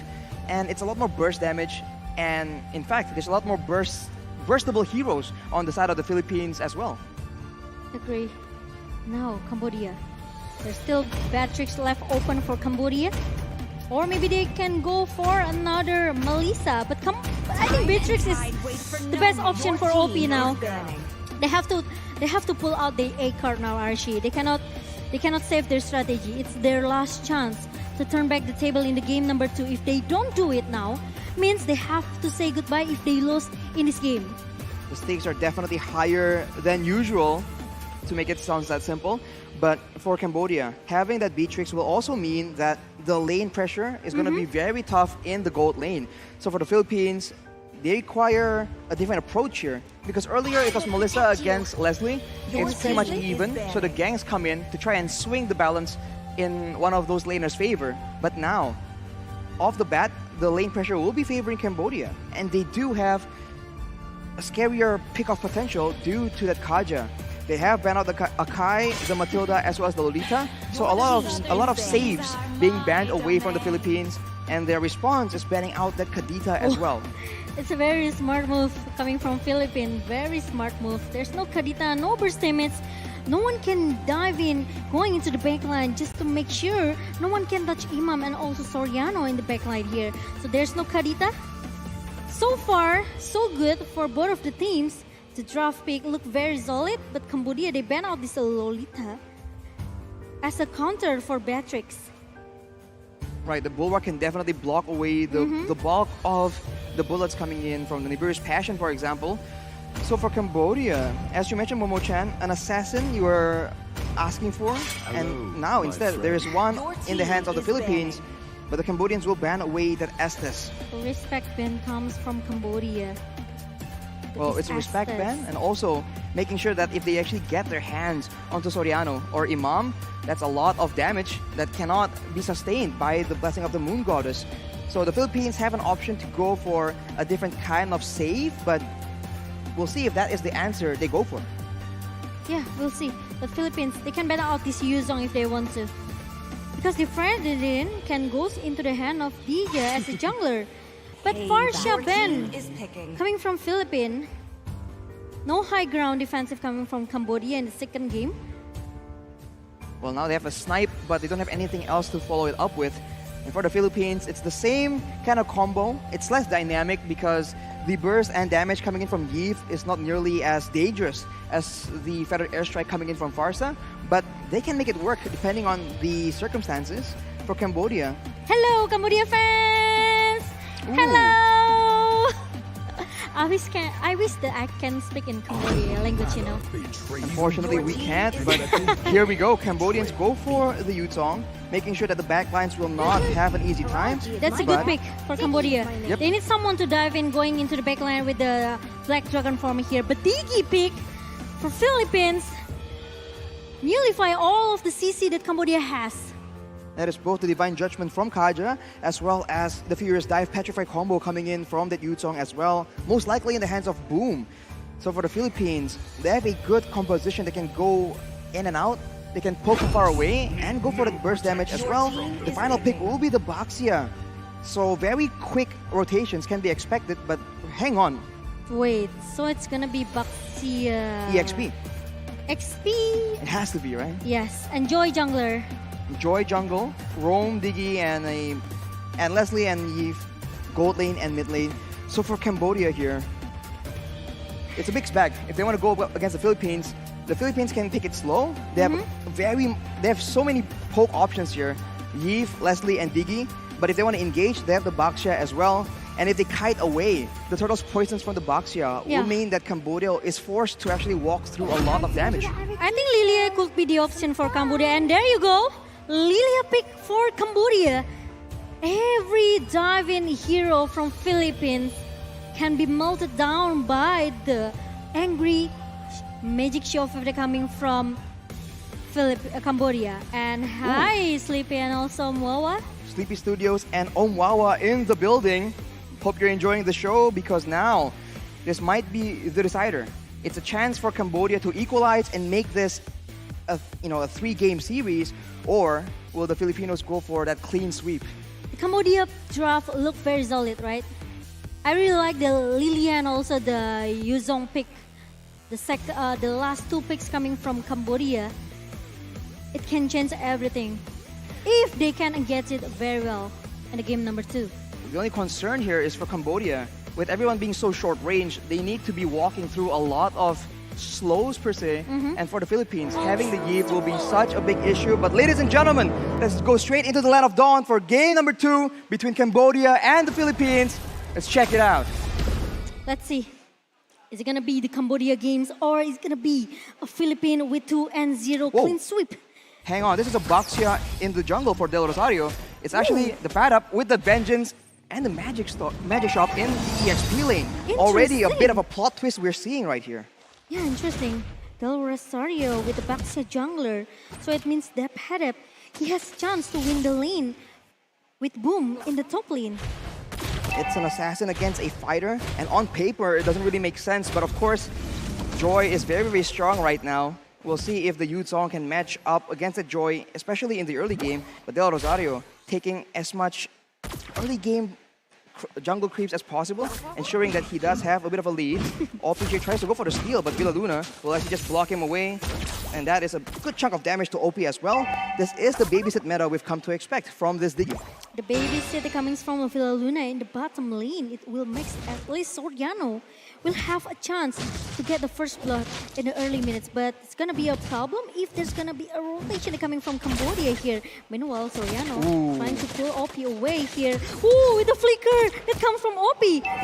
And it's a lot more burst damage. And in fact, there's a lot more burstable heroes on the side of the Philippines as well. Agree. Now, Cambodia. There's still bad tricks left open for Cambodia. Or maybe they can go for another Melissa. But I think Beatrix is the best option for OP now. They have to pull out the A card now, Archie. They cannot save their strategy. It's their last chance to turn back the table in the game number 2. If they don't do it now, means they have to say goodbye if they lose in this game. The stakes are definitely higher than usual, to make it sound that simple. But for Cambodia, having that Beatrix will also mean that the lane pressure is going to be very tough in the gold lane. So for the Philippines, they require a different approach here. Because earlier it was Melissa against Leslie. It's pretty much even. So the gangs come in to try and swing the balance in one of those laners' favor. But now, off the bat, the lane pressure will be favoring Cambodia. And they do have a scarier pick-off potential due to that Kaja. They have banned out the Akai, the Matilda, as well as the Lolita. So a lot of saves being banned away from the Philippines, and their response is banning out that Kadita as well. It's a very smart move coming from Philippines. Very smart move. There's no Kadita, no burst damage. No one can dive in, going into the backline just to make sure no one can touch Imam and also Soriano in the backline here. So there's no Kadita. So far, so good for both of the teams. The draft pick looked very solid, but Cambodia, they ban out this Lolita as a counter for Beatrix. Right, the Bulwark can definitely block away the bulk of the bullets coming in from the Nibiru's Passion, for example. So for Cambodia, as you mentioned, Momo-chan, an assassin you were asking for, and now instead there is one in the hands of the Philippines, but the Cambodians will ban away that Estes. Respect ban comes from Cambodia. Well, it's a respect ban, and also making sure that if they actually get their hands onto Soriano or Imam, that's a lot of damage that cannot be sustained by the blessing of the Moon Goddess. So the Philippines have an option to go for a different kind of save, but we'll see if that is the answer they go for. Yeah, we'll see. The Philippines, they can ban out this Yuzong if they want to. Because the Ferdinand can go into the hand of Dija as a jungler. But Farsha Ben, coming from Philippines, no high ground defensive coming from Cambodia in the second game. Well, now they have a snipe, but they don't have anything else to follow it up with. And for the Philippines, it's the same kind of combo. It's less dynamic because the burst and damage coming in from Iesf is not nearly as dangerous as the feathered airstrike coming in from Farsa, but they can make it work depending on the circumstances. For Cambodia, Hello, Cambodia fans! Ooh. Hello! I wish that I can speak in Cambodia language, you know. unfortunately we can't, but here we go. Cambodians go for the Yutong, making sure that the backlines will not have an easy time. That's a But good pick for Cambodia. Yep. They need someone to dive in going into the backline with the Black Dragon form here. But Digi pick for Philippines nullify all of the CC that Cambodia has. That is both the Divine Judgment from Kaja, as well as the Furious Dive Petrify combo coming in from that Yutong as well, most likely in the hands of Boom. So for the Philippines, they have a good composition. They can go in and out, they can poke far away, and go for the burst damage as well. The final pick will be the Baxia. So very quick rotations can be expected, but hang on, Wait, so it's gonna be Baxia. EXP. XP. It has to be, right? Yes, enjoy jungler. Joy Jungle, Rome, Diggy, and Leslie and Iesf, gold lane and mid lane. So for Cambodia here, it's a mixed bag. If they want to go up against the Philippines can take it slow. They have so many poke options here. Iesf, Leslie, and Diggy. But if they want to engage, they have the Baxia as well. And if they kite away, the turtle's poisons from the Baxia Yeah. will mean that Cambodia is forced to actually walk through a lot of damage. I think Lilia could be the option for Cambodia. And there you go. Lilia pick for Cambodia. Every dive-in hero from Philippines can be melted down by the angry magic show effect coming from Cambodia. And hi, Sleepy and also Moa. Sleepy Studios and Omwawa in the building. Hope you're enjoying the show because now this might be the decider. It's a chance for Cambodia to equalize and make this a 3-game series, or will the Filipinos go for that clean sweep? The Cambodia draft looked very solid, right? I really like the Lilia and also the Yuzong pick. The last two picks coming from Cambodia. It can change everything if they can engage it very well in the game number 2. The only concern here is for Cambodia. With everyone being so short range, they need to be walking through a lot of slows per se. And for the Philippines, having the Iesf will be such a big issue. But ladies and gentlemen, let's go straight into the Land of Dawn for game number 2 between Cambodia and the Philippines. Let's check it out. Let's see. Is it gonna be the Cambodia games or is it gonna be a Philippine with 2-0 Whoa. clean sweep? Hang on, this is a Baxia in the jungle for Del Rosario. It's actually the pad up with the Vengeance and the Magic Shop in the EXP lane. Already a bit of a plot twist we're seeing right here. Yeah, interesting. Del Rosario with the Baxia jungler. So it means that Padep, he has chance to win the lane with Boom in the top lane. It's an assassin against a fighter, and on paper it doesn't really make sense, but of course Joy is very, very strong right now. We'll see if the Yutong can match up against the Joy, especially in the early game. But Del Rosario taking as much early game jungle creeps as possible, ensuring that he does have a bit of a lead. OPJ tries to go for the steal, but Villaluna will actually just block him away. And that is a good chunk of damage to OP as well. This is the babysit meta we've come to expect from this Diggy. The baby city coming from Villa Luna in the bottom lane. It will make at least Soriano will have a chance to get the first blood in the early minutes. But it's gonna be a problem if there's gonna be a rotation coming from Cambodia here. Meanwhile, Soriano trying to pull OP away here. Ooh, with the flicker that comes from OP.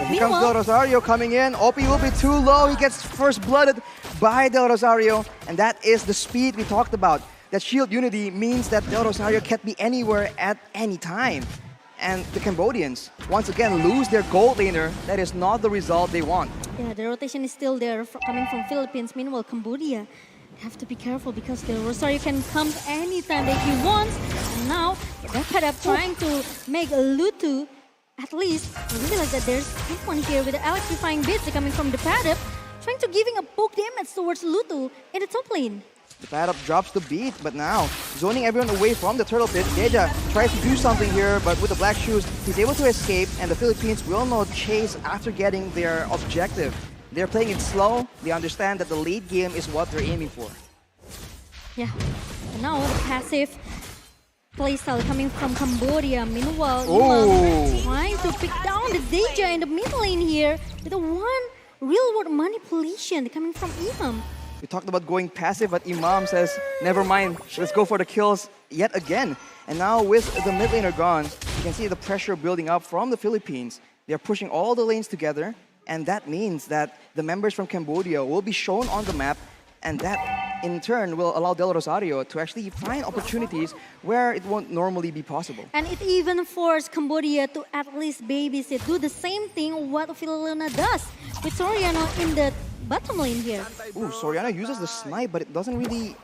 Here comes Del Rosario coming in. OP will be too low. He gets first blooded by Del Rosario. And that is the speed we talked about. That shield unity means that Del Rosario can't be anywhere at any time. And the Cambodians, once again, lose their gold laner. That is not the result they want. Yeah, the rotation is still there coming from Philippines. Meanwhile, Cambodia have to be careful because the Rosario can come anytime that he wants. And now, Backhead trying to make Lutu at least realize that there's someone here with the electrifying bits coming from the Padap, trying to giving a poke damage towards Lutu in the top lane. The pad-up drops the beat, but now zoning everyone away from the turtle pit. Deja tries to do something here, but with the black shoes, he's able to escape, and the Philippines will not chase after getting their objective. They're playing it slow. They understand that the late game is what they're aiming for. Yeah, and now the passive playstyle coming from Cambodia. Meanwhile, Imam trying to pick down the Deja in the mid lane here with a one real-world manipulation coming from Imam. We talked about going passive, but Imam says, never mind, let's go for the kills yet again. And now with the mid laner gone, you can see the pressure building up from the Philippines. They're pushing all the lanes together, and that means that the members from Cambodia will be shown on the map, and that in turn will allow Del Rosario to actually find opportunities where it won't normally be possible. And it even forced Cambodia to at least babysit, do the same thing what Filona does with Soriano in the bottom lane here. Ooh, Soriano uses the snipe, but it doesn't really...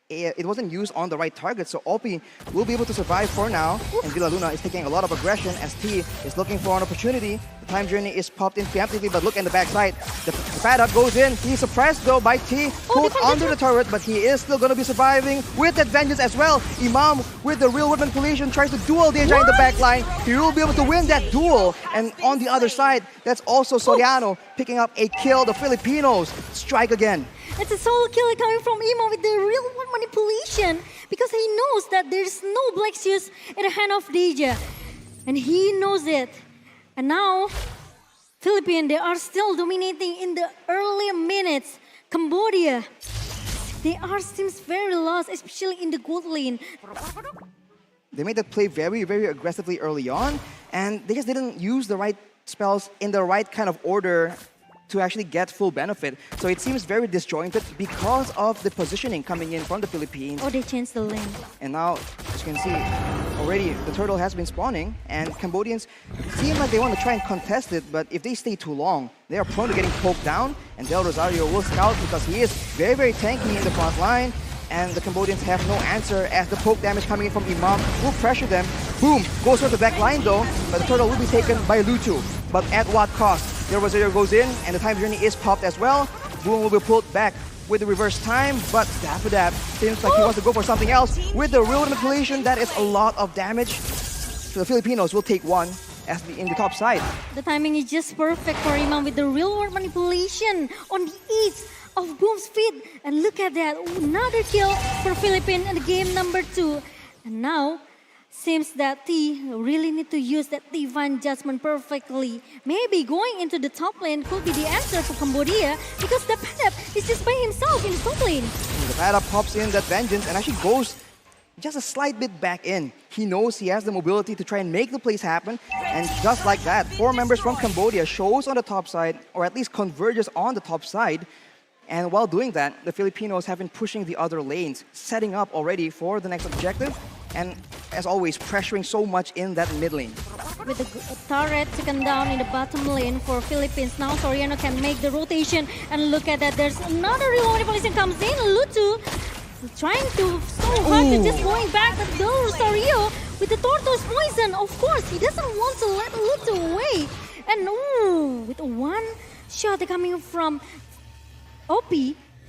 It wasn't used on the right target, so OP will be able to survive for now. And Villa Luna is taking a lot of aggression as T is looking for an opportunity. The time journey is popped in preemptively, but look in the backside. The pad up goes in. He's suppressed though by T, pulled under the turret, but he is still going to be surviving with that vengeance as well. Imam with the real world manipulation tries to duel Deja in the backline. He will be able to win that duel. And on the other side, that's also Soriano picking up a kill. The Filipinos strike again. It's a solo kill coming from Imo with the real world manipulation because he knows that there's no black shoes in the hand of Deja. And he knows it. And now, Philippines, they are still dominating in the early minutes. Cambodia, they seems very lost, especially in the gold lane. They made that play very, very aggressively early on, and they just didn't use the right spells in the right kind of order to actually get full benefit. So it seems very disjointed because of the positioning coming in from the Philippines. Oh, they changed the lane. And now, as you can see, already the turtle has been spawning, and Cambodians seem like they want to try and contest it, but if they stay too long, they are prone to getting poked down, and Del Rosario will scout because he is very, very tanky in the front line, and the Cambodians have no answer as the poke damage coming in from Imam will pressure them. Boom! Goes for the back line though, but the turtle will be taken by Lutu. But at what cost? Del Rosario goes in, and the time journey is popped as well. Boom will be pulled back with the reverse time, but Dappadap seems like he wants to go for something else. With the real manipulation, that is a lot of damage. So the Filipinos will take one as in the top side. The timing is just perfect for Imam with the real world manipulation on the east of Boom's feet. And look at that, another kill for Philippines in the game number 2. And now, seems that T really need to use that divine judgment perfectly. Maybe going into the top lane could be the answer for Cambodia because the Padap is just by himself in the top lane. The Padap pops in that vengeance and actually goes just a slight bit back in. He knows he has the mobility to try and make the plays happen. And just like that, 4 members from Cambodia shows on the top side, or at least converges on the top side. And while doing that, the Filipinos have been pushing the other lanes, setting up already for the next objective. And as always, pressuring so much in that mid lane. With the turret taken down in the bottom lane for Philippines, now Soriano can make the rotation. And look at that, there's another real manipulation comes in. Lutu trying to so hard to just going back, but Del Rosario with the tortoise poison. Of course, he doesn't want to let Lutu away. And with one shot coming from OP,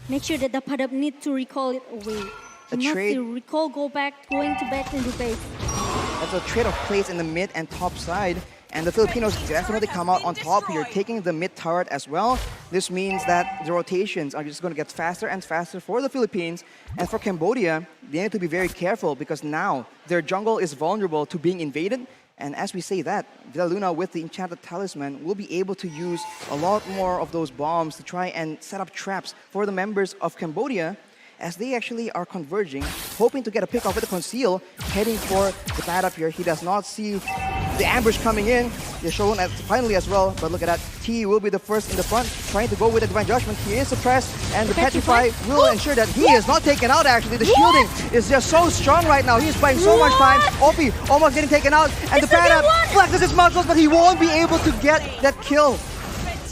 make sure that the Padap need to recall it away. He must to recall, going to back into base. That's a trade of plays in the mid and top side. And the Filipinos definitely come out on top here, taking the mid turret as well. This means that the rotations are just going to get faster and faster for the Philippines. And for Cambodia, they need to be very careful because now their jungle is vulnerable to being invaded. And as we say that, Villaluna with the Enchanted Talisman will be able to use a lot more of those bombs to try and set up traps for the members of Cambodia as they actually are converging, hoping to get a pick off with the Conceal, heading for the pad up here. He does not see the ambush coming in. They're shown as finally as well, but look at that. T will be the first in the front, trying to go with the Divine Judgment. He is suppressed, and the Petrify will ensure that he is not taken out actually. The shielding is just so strong right now. He's buying so much time. Opie almost getting taken out, and the pad up flexes his muscles, but he won't be able to get that kill.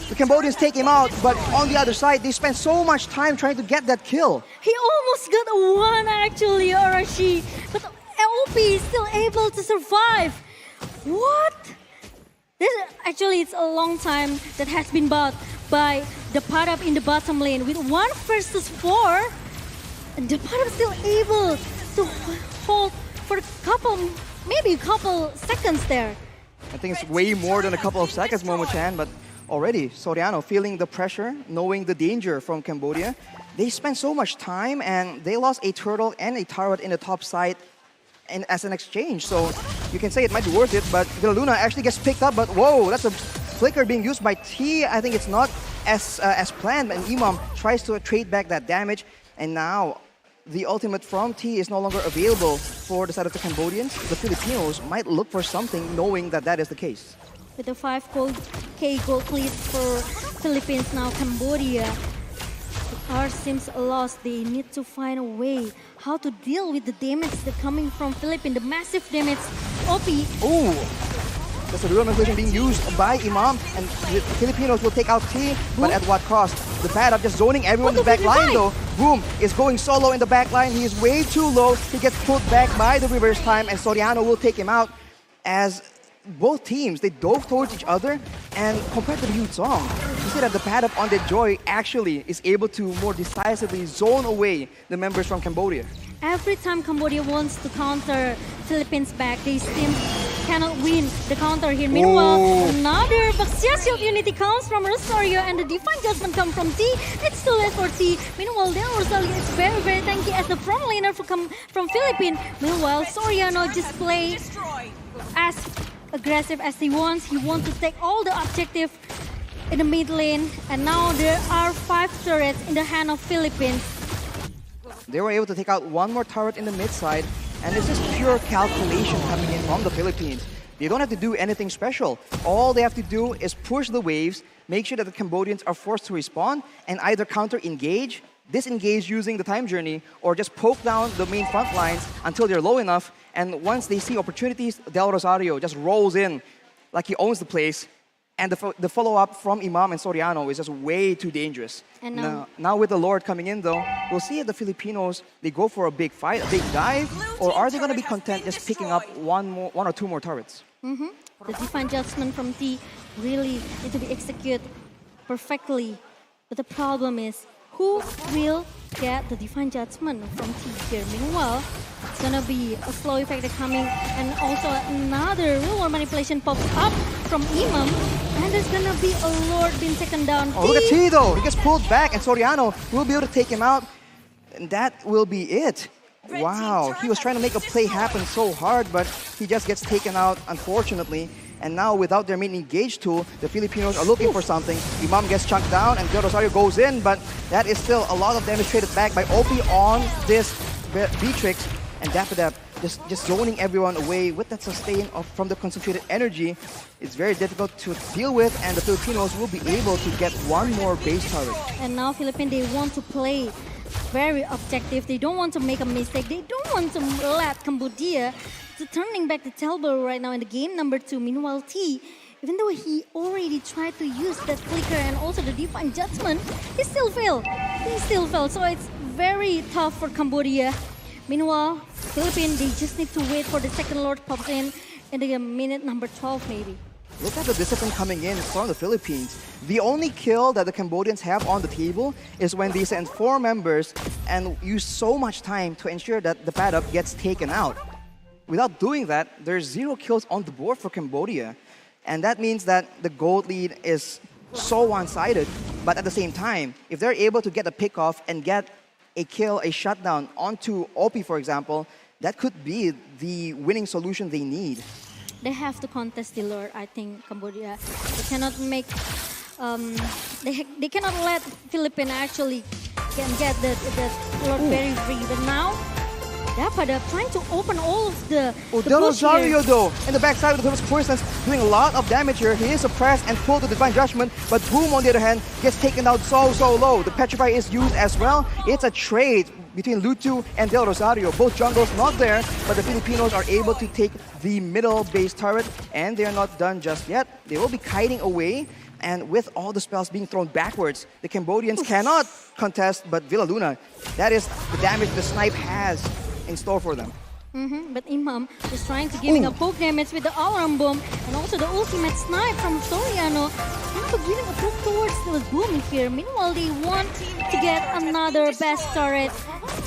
The Cambodians take him out, but on the other side, they spend so much time trying to get that kill. He almost got a one actually, Arashi. But LP is still able to survive. What? Actually, it's a long time that has been bought by the Padap in the bottom lane with 1 versus 4. And the Padap still able to hold for a couple, maybe a couple seconds there. I think it's way more than a couple of seconds, Momo-chan, but already Soriano feeling the pressure, knowing the danger from Cambodia. They spent so much time and they lost a turtle and a turret in the top side and as an exchange. So you can say it might be worth it, but Villaluna actually gets picked up, but whoa, that's a flicker being used by T. I think it's not as planned, and Imam tries to trade back that damage, and now the ultimate from T is no longer available for the side of the Cambodians. The Filipinos might look for something knowing that that is the case. With the 5K gold lead for Philippines now, Cambodia are seems lost. They need to find a way how to deal with the damage that coming from Philippines, the massive damage. OP. Ooh, that's a real manipulation being used by Imam, and the Filipinos will take out T, but at what cost? The pad up just zoning everyone in the back line though. Boom is going solo in the back line. He is way too low. He gets pulled back by the reverse time, and Soriano will take him out as both teams, they dove towards each other, and compared to the Yu Song, you see that the pad up on the Joy actually is able to more decisively zone away the members from Cambodia. Every time Cambodia wants to counter Philippines back, they still cannot win the counter here. Meanwhile, another Baxia Shield unity comes from Rosario, and the Divine Judgment comes from T. It's too late for T. Meanwhile, then Rosario is very, very tanky as the front laner from Philippines. Meanwhile, Soriano just plays as aggressive as he wants. He wants to take all the objective in the mid lane, and now there are 5 turrets in the hand of Philippines. They were able to take out one more turret in the mid side, and this is pure calculation coming in from the Philippines. They don't have to do anything special. All they have to do is push the waves, make sure that the Cambodians are forced to respawn, and either counter-engage, disengage using the time journey, or just poke down the main front lines until they're low enough. And once they see opportunities, Del Rosario just rolls in like he owns the place. And the follow-up from Imam and Soriano is just way too dangerous. And now with the Lord coming in though, we'll see if the Filipinos, they go for a big fight, a big dive, or are they going to be content just picking up one or two more turrets? The Divine Judgment from T really need to be executed perfectly. But the problem is, who will get the Divine Judgment from T here? Meanwhile, it's gonna be a slow effect coming, and also another real world manipulation pops up from Imam, and there's gonna be a Lord being taken down. Oh, look at T though, he gets pulled back, and Soriano will be able to take him out, and that will be it. Wow, he was trying to make a play happen so hard, but he just gets taken out, unfortunately. And now, without their main engage tool, the Filipinos are looking for something. Imam gets chunked down, and Del Rosario goes in, but that is still a lot of damage traded back by OP on this Beatrix. And Dapper just zoning everyone away with that sustain from the concentrated energy. It's very difficult to deal with, and the Filipinos will be able to get one more base turret. And now Philippines, they want to play very objective. They don't want to make a mistake. They don't want to let Cambodia to turning back the tailball right now in the game number 2. Meanwhile, T, even though he already tried to use that flicker and also the Divine Judgment, he still failed. So it's very tough for Cambodia. Meanwhile, Philippines, they just need to wait for the second Lord pops in the minute number 12 maybe. Look at the discipline coming in from the Philippines. The only kill that the Cambodians have on the table is when they send 4 members and use so much time to ensure that the pad up gets taken out. Without doing that, there's 0 kills on the board for Cambodia. And that means that the gold lead is so one-sided. But at the same time, if they're able to get a pick-off and get a kill, a shutdown onto OP, for example, that could be the winning solution they need. They have to contest the Lord, I think, Cambodia. They cannot make, they cannot let Philippines actually get the Lord very free. But now, they're trying to open all of the Del bush here. Rosario, though, in the backside of the first person, doing a lot of damage here. He is suppressed and pulled to Divine Judgment, but Boom, on the other hand, gets taken out so low. The Petrify is used as well. It's a trade between Lutu and Del Rosario. Both jungles not there, but the Filipinos are able to take the middle base turret, and they are not done just yet. They will be kiting away, and with all the spells being thrown backwards, the Cambodians cannot contest, but Villa Luna, that is the damage the snipe has in store for them. But Imam is trying to giving a poke damage with the alarm bomb and also the ultimate snipe from Soriano. Trying to giving a poke towards the Boom here. Meanwhile, they want to get another best turret.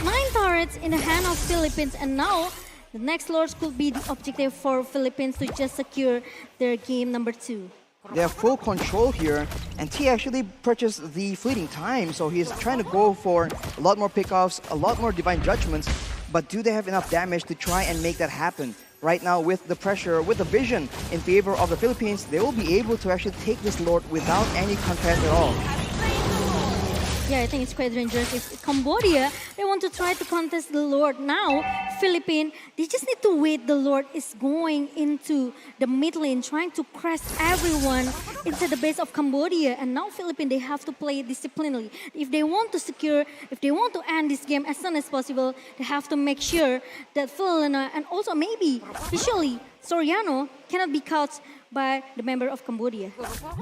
9 turrets in the hand of Philippines, and now the next Lords could be the objective for Philippines to just secure their game number 2. They have full control here, and T actually purchased the fleeting time, so he's trying to go for a lot more pickoffs, a lot more Divine Judgments, but do they have enough damage to try and make that happen? Right now, with the pressure, with the vision in favor of the Philippines, they will be able to actually take this Lord without any contest at all. Yeah, I think it's quite dangerous. If Cambodia, they want to try to contest the Lord now, Philippines, they just need to wait. The Lord is going into the mid lane, trying to crush everyone inside the base of Cambodia. And now Philippines, they have to play disciplinedly. If they want to secure, if they want to end this game as soon as possible, they have to make sure that Philina and also maybe, especially Soriano, cannot be caught by the member of Cambodia.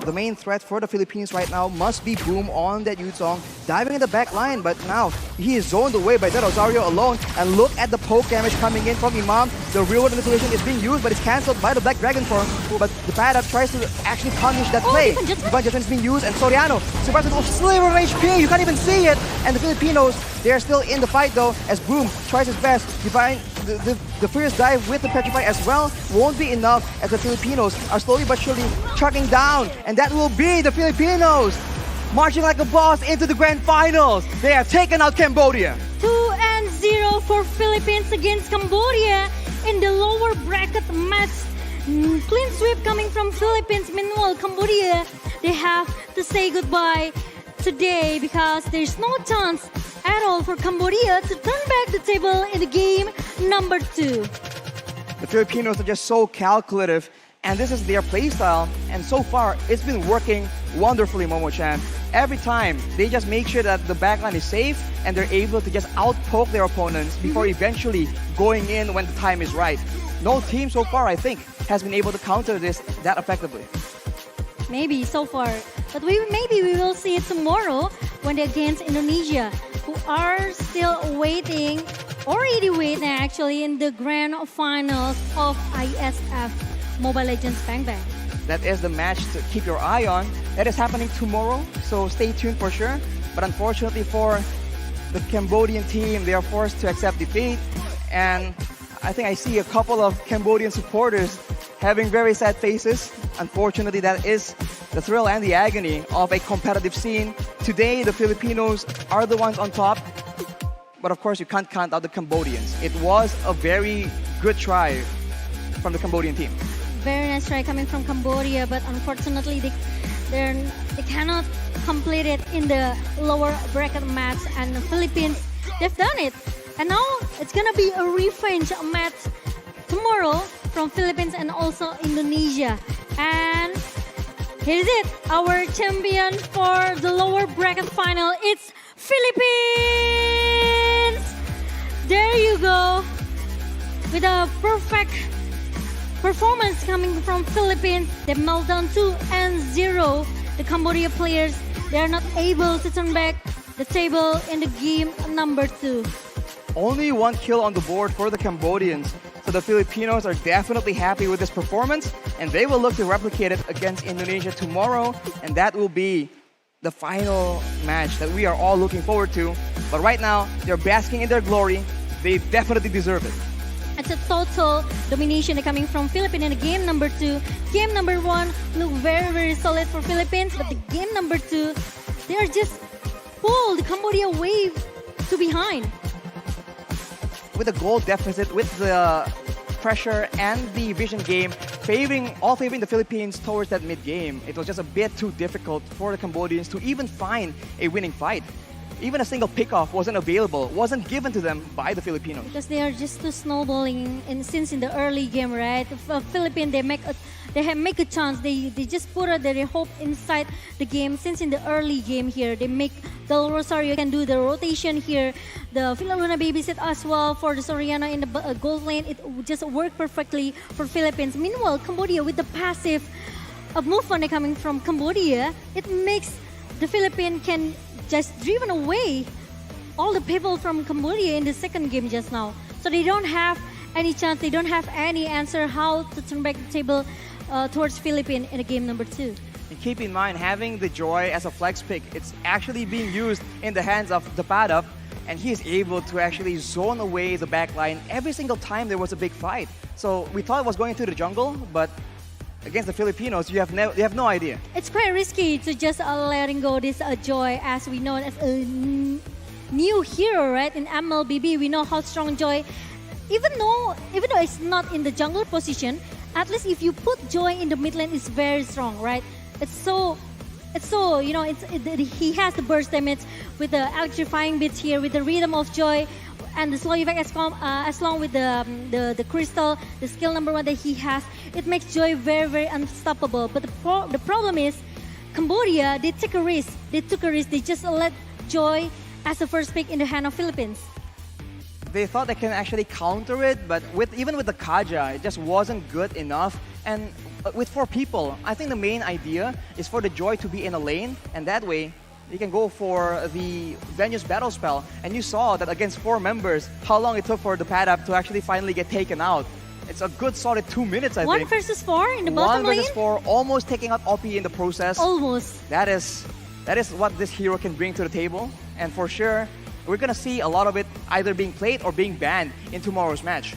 The main threat for the Philippines right now must be Boom on that Yuzong, diving in the back line, but now he is zoned away by Del Rosario alone, and look at the poke damage coming in from Imam. The real manipulation is being used, but it's cancelled by the Black Dragon form, but the Paddock tries to actually punish that play. Divine Judgment is being used, and Soriano survives with a sliver of HP, you can't even see it, and the Filipinos, they're still in the fight though, as Boom tries his best. The fierce dive with the Petrify as well won't be enough, as the Filipinos are slowly but surely chugging down, and that will be the Filipinos marching like a boss into the grand finals. They have taken out Cambodia. 2-0 for Philippines against Cambodia in the lower bracket match. Clean sweep coming from Philippines. Meanwhile, Cambodia, they have to say goodbye today because there's no chance at all for Cambodia to turn back the table in the game number 2. The Filipinos are just so calculative, and this is their playstyle, and so far it's been working wonderfully, Momo-chan. Every time they just make sure that the backline is safe and they're able to just outpoke their opponents before eventually going in when the time is right. No team so far, I think, has been able to counter this that effectively. Maybe so far, but maybe we will see it tomorrow when they're against Indonesia, who are still waiting, already waiting actually in the grand finals of Iesf Mobile Legends Bang Bang. That is the match to keep your eye on. That is happening tomorrow, so stay tuned for sure. But unfortunately for the Cambodian team, they are forced to accept defeat. And I think I see a couple of Cambodian supporters having very sad faces. Unfortunately, that is the thrill and the agony of a competitive scene. Today, the Filipinos are the ones on top. But of course, you can't count out the Cambodians. It was a very good try from the Cambodian team. Very nice try coming from Cambodia, but unfortunately, they cannot complete it in the lower bracket match. And the Philippines, they've done it. And now it's gonna be a revenge match tomorrow from Philippines and also Indonesia. And here's it, our champion for the lower bracket final, it's Philippines! There you go, with a perfect performance coming from Philippines. They melt down 2-0. The Cambodia players, they are not able to turn back the table in the game number 2. Only one kill on the board for the Cambodians. So the Filipinos are definitely happy with this performance, and they will look to replicate it against Indonesia tomorrow, and that will be the final match that we are all looking forward to. But right now, they're basking in their glory. They definitely deserve it. It's a total domination coming from Philippines in the game number 2. Game number 1 look very, very solid for Philippines, but the game number 2, they are just pulled Cambodia way to behind. With a goal deficit, with the pressure and the vision game favoring the Philippines towards that mid-game, it was just a bit too difficult for the Cambodians to even find a winning fight. Even a single pickoff wasn't available, wasn't given to them by the Filipinos. Because they are just too snowballing since in the early game, right? The Philippines, they make a chance. They just put their hope inside the game. Since in the early game here, they make Del Rosario can do the rotation here. The Luna babysit as well for the Soriano in the goal lane. It just worked perfectly for Philippines. Meanwhile, Cambodia with the passive movement coming from Cambodia, it makes the Philippines can just driven away all the people from Cambodia in the second game just now. So they don't have any chance, they don't have any answer how to turn back the table towards Philippines in the game number 2. And keep in mind, having the Joy as a flex pick, it's actually being used in the hands of the Padap, and he is able to actually zone away the back line every single time there was a big fight. So we thought it was going to the jungle, but against the Filipinos, you have no idea. It's quite risky to just letting go this Joy, as we know as a new hero, right? In Mlbb, we know how strong Joy. Even though it's not in the jungle position, at least if you put Joy in the mid lane, it's very strong, right? It's so he has the burst damage with the electrifying bits here, with the rhythm of Joy. And the slow effect as long with the crystal, the skill number 1 that he has, it makes Joy very, very unstoppable. But the problem is, Cambodia, they took a risk. They just let Joy as the first pick in the hand of Philippines. They thought they can actually counter it, but even with the Kaja, it just wasn't good enough. And with 4 people, I think the main idea is for the Joy to be in a lane, and that way, you can go for the Venue's battle spell. And you saw that against 4 members, how long it took for the Padap to actually finally get taken out. It's a good solid 2 minutes, I think. 1 versus 4 in the bottom lane? 1 versus 4, almost taking out OP in the process. Almost. That is what this hero can bring to the table. And for sure, we're going to see a lot of it either being played or being banned in tomorrow's match.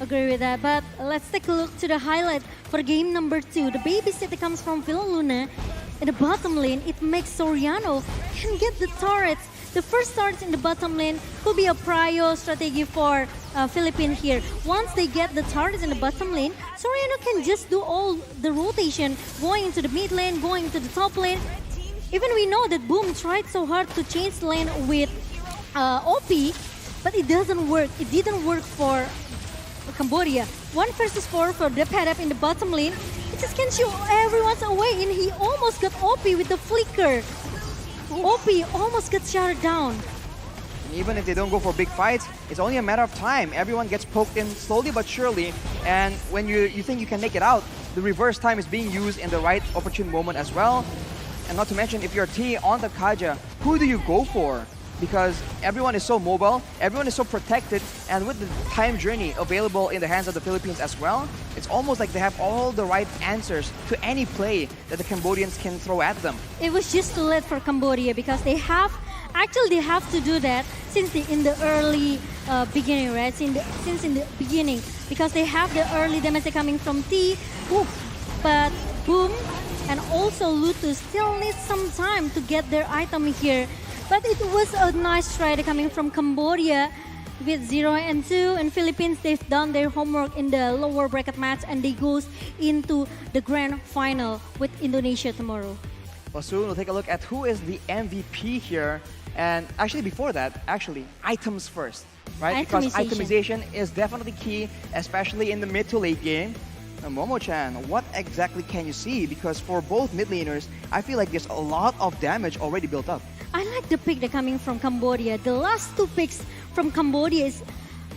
Agree with that, but let's take a look to the highlight for game number 2. The babysit that comes from Luna in the bottom lane, it makes Soriano can get the turrets. The first turrets in the bottom lane could be a prio strategy for Philippines here. Once they get the turrets in the bottom lane, Soriano can just do all the rotation, going into the mid lane, going into the top lane. Even we know that Boom tried so hard to change lane with OP, but it doesn't work. It didn't work for Cambodia. 1 versus 4 for the Padap in the bottom lane. It just can shoot everyone's away, and he almost got OP with the flicker. OP almost got shut down. And even if they don't go for big fights, it's only a matter of time. Everyone gets poked in slowly but surely, and when you think you can make it out, the reverse time is being used in the right opportune moment as well. And not to mention, if you're T on the Kaja, who do you go for? Because everyone is so mobile, everyone is so protected, and with the time journey available in the hands of the Philippines as well, it's almost like they have all the right answers to any play that the Cambodians can throw at them. It was just too late for Cambodia because they have to do that since in the early beginning, right? Since in the beginning, because they have the early damage coming from T, but Boom and also Lutu still need some time to get their item here. But it was a nice try coming from Cambodia with 0 and 2. And Philippines, they've done their homework in the lower bracket match and they goes into the grand final with Indonesia tomorrow. Well, soon we'll take a look at who is the MVP here. And actually before that, items first, right? Because itemization is definitely key, especially in the mid to late game. Now, Momo-chan, what exactly can you see? Because for both mid laners, I feel like there's a lot of damage already built up. I like the pick that coming from Cambodia. The last 2 picks from Cambodia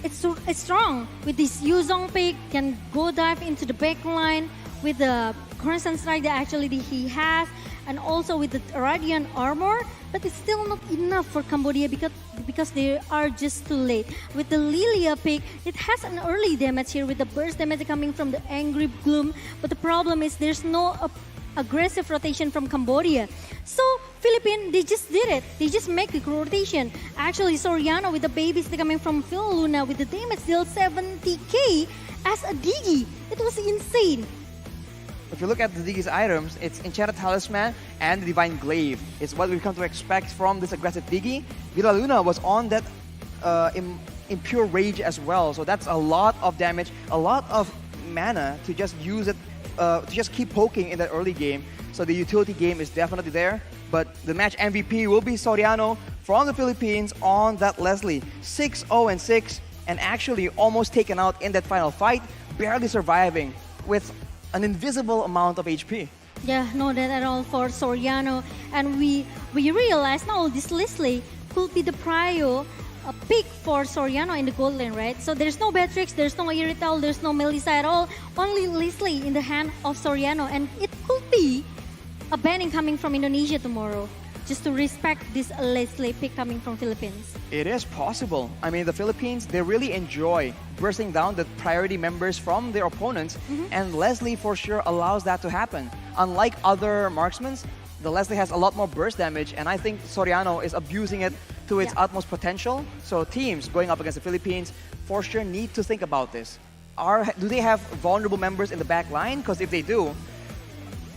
it's strong. With this Yuzong pick, can go dive into the back line with the constant strike that actually he has, and also with the Radiant armor. But it's still not enough for Cambodia because they are just too late. With the Lilia pick, it has an early damage here with the burst damage coming from the Angry Gloom. But the problem is there's no aggressive rotation from Cambodia. So Philippines, they just did it. They just make the rotation. Actually, Soriano with the babies coming from Phil Luna with the damage deal 70k as a Digi. It was insane. If you look at the Digi's items, it's Enchanted Talisman and the Divine Glaive. It's what we've come to expect from this aggressive Digi. Villa Luna was on that Impure Rage as well, so that's a lot of damage, a lot of mana to just use it, to just keep poking in that early game. So the utility game is definitely there, but the match MVP will be Soriano from the Philippines on that Leslie. 6-0-6, and actually almost taken out in that final fight, barely surviving with an invisible amount of HP. Yeah, no that at all for Soriano. And we realized now this Leslie could be the prio pick for Soriano in the gold lane, right? So there's no Beatrix, there's no Irrital, there's no Melissa at all. Only Leslie in the hand of Soriano. And it could be a banning coming from Indonesia tomorrow, just to respect this Leslie pick coming from Philippines. It is possible. I mean, the Philippines, they really enjoy bursting down the priority members from their opponents, and Leslie for sure allows that to happen. Unlike other marksmen, the Leslie has a lot more burst damage, and I think Soriano is abusing it to its utmost potential. So teams going up against the Philippines for sure need to think about this. Do they have vulnerable members in the back line? Because if they do,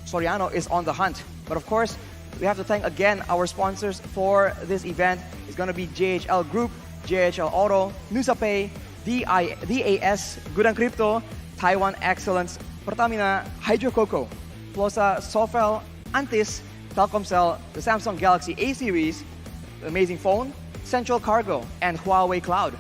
Soriano is on the hunt. But of course, we have to thank again our sponsors for this event. It's going to be JHL Group, JHL Auto, Nusapay, DAS, Gudang Crypto, Taiwan Excellence, Pertamina, Hydro Coco, Plosa, Sofel, Antis, Telkomsel, the Samsung Galaxy A series, the amazing phone, Central Cargo, and Huawei Cloud.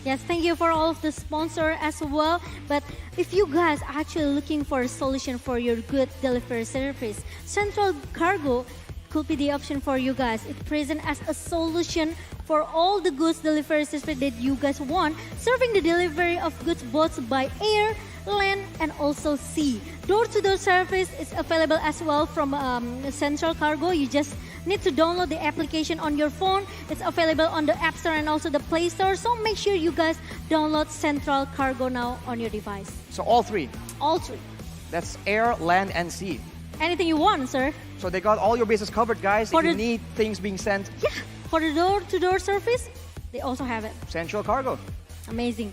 Yes, thank you for all of the sponsor as well. But if you guys are actually looking for a solution for your good delivery service, Central Cargo could be the option for you guys. It presents as a solution for all the goods delivery service that you guys want, serving the delivery of goods both by air, land, and also sea. Door-to-door service is available as well from Central Cargo. You just need to download the application on your phone. It's available on the App Store and also the Play Store. So make sure you guys download Central Cargo now on your device. So all three. All three. That's air, land, and sea. Anything you want, sir. So they got all your bases covered, guys. For if you the- need things being sent, Yeah, for the door-to-door service, they also have it. Central Cargo. Amazing.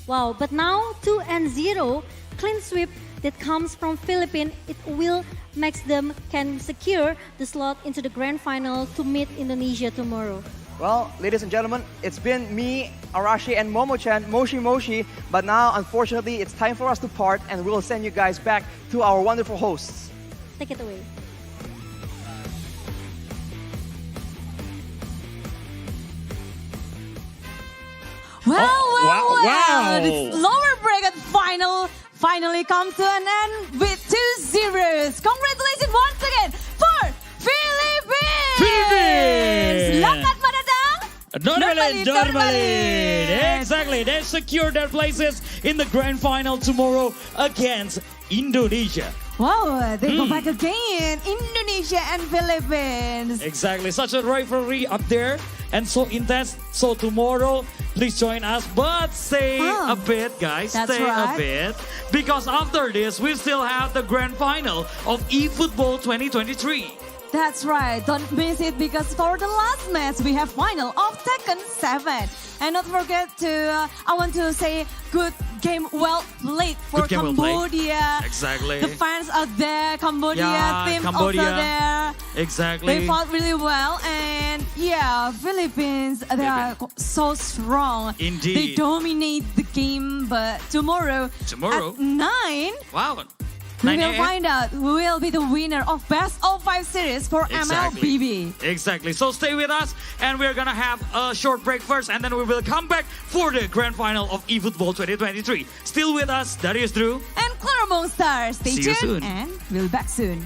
Wow, but now 2-0 clean sweep that comes from Philippines, it will make them can secure the slot into the grand final to meet Indonesia tomorrow. Well, ladies and gentlemen, it's been me, Arashi, and Momo-chan, Moshi. But now, unfortunately, it's time for us to part, and we'll send you guys back to our wonderful hosts. Take it away. Well, this lower bracket final finally comes to an end with 2-0. Congratulations once again for Philippines! Selamat mendatang! Normally. Exactly. They secured their places in the grand final tomorrow against Indonesia. Wow, they go back again. Indonesia and Philippines. Exactly. Such a rivalry up there and so intense. So tomorrow, please join us. But stay a bit, guys. That's stay right. a bit. Because after this, we still have the grand final of eFootball 2023. That's right. Don't miss it because for the last match, we have final of Tekken 7. And don't forget to, I want to say good game well played for Good game well played. Cambodia. Exactly. The fans are there. Cambodia team Cambodia. also there. Exactly. They fought really well. And yeah, Philippines, they are so strong. Indeed. They dominate the game. But tomorrow at 9, Wow. we 9 will a.m. find out who will be the winner of Best of 5 series for Mlbb. Exactly. So stay with us, and we're gonna have a short break first, and then we will come back for the grand final of eFootball 2023. Still with us, that is Drew. And Clara Monsters. Stay See you tuned soon. and we'll be back soon.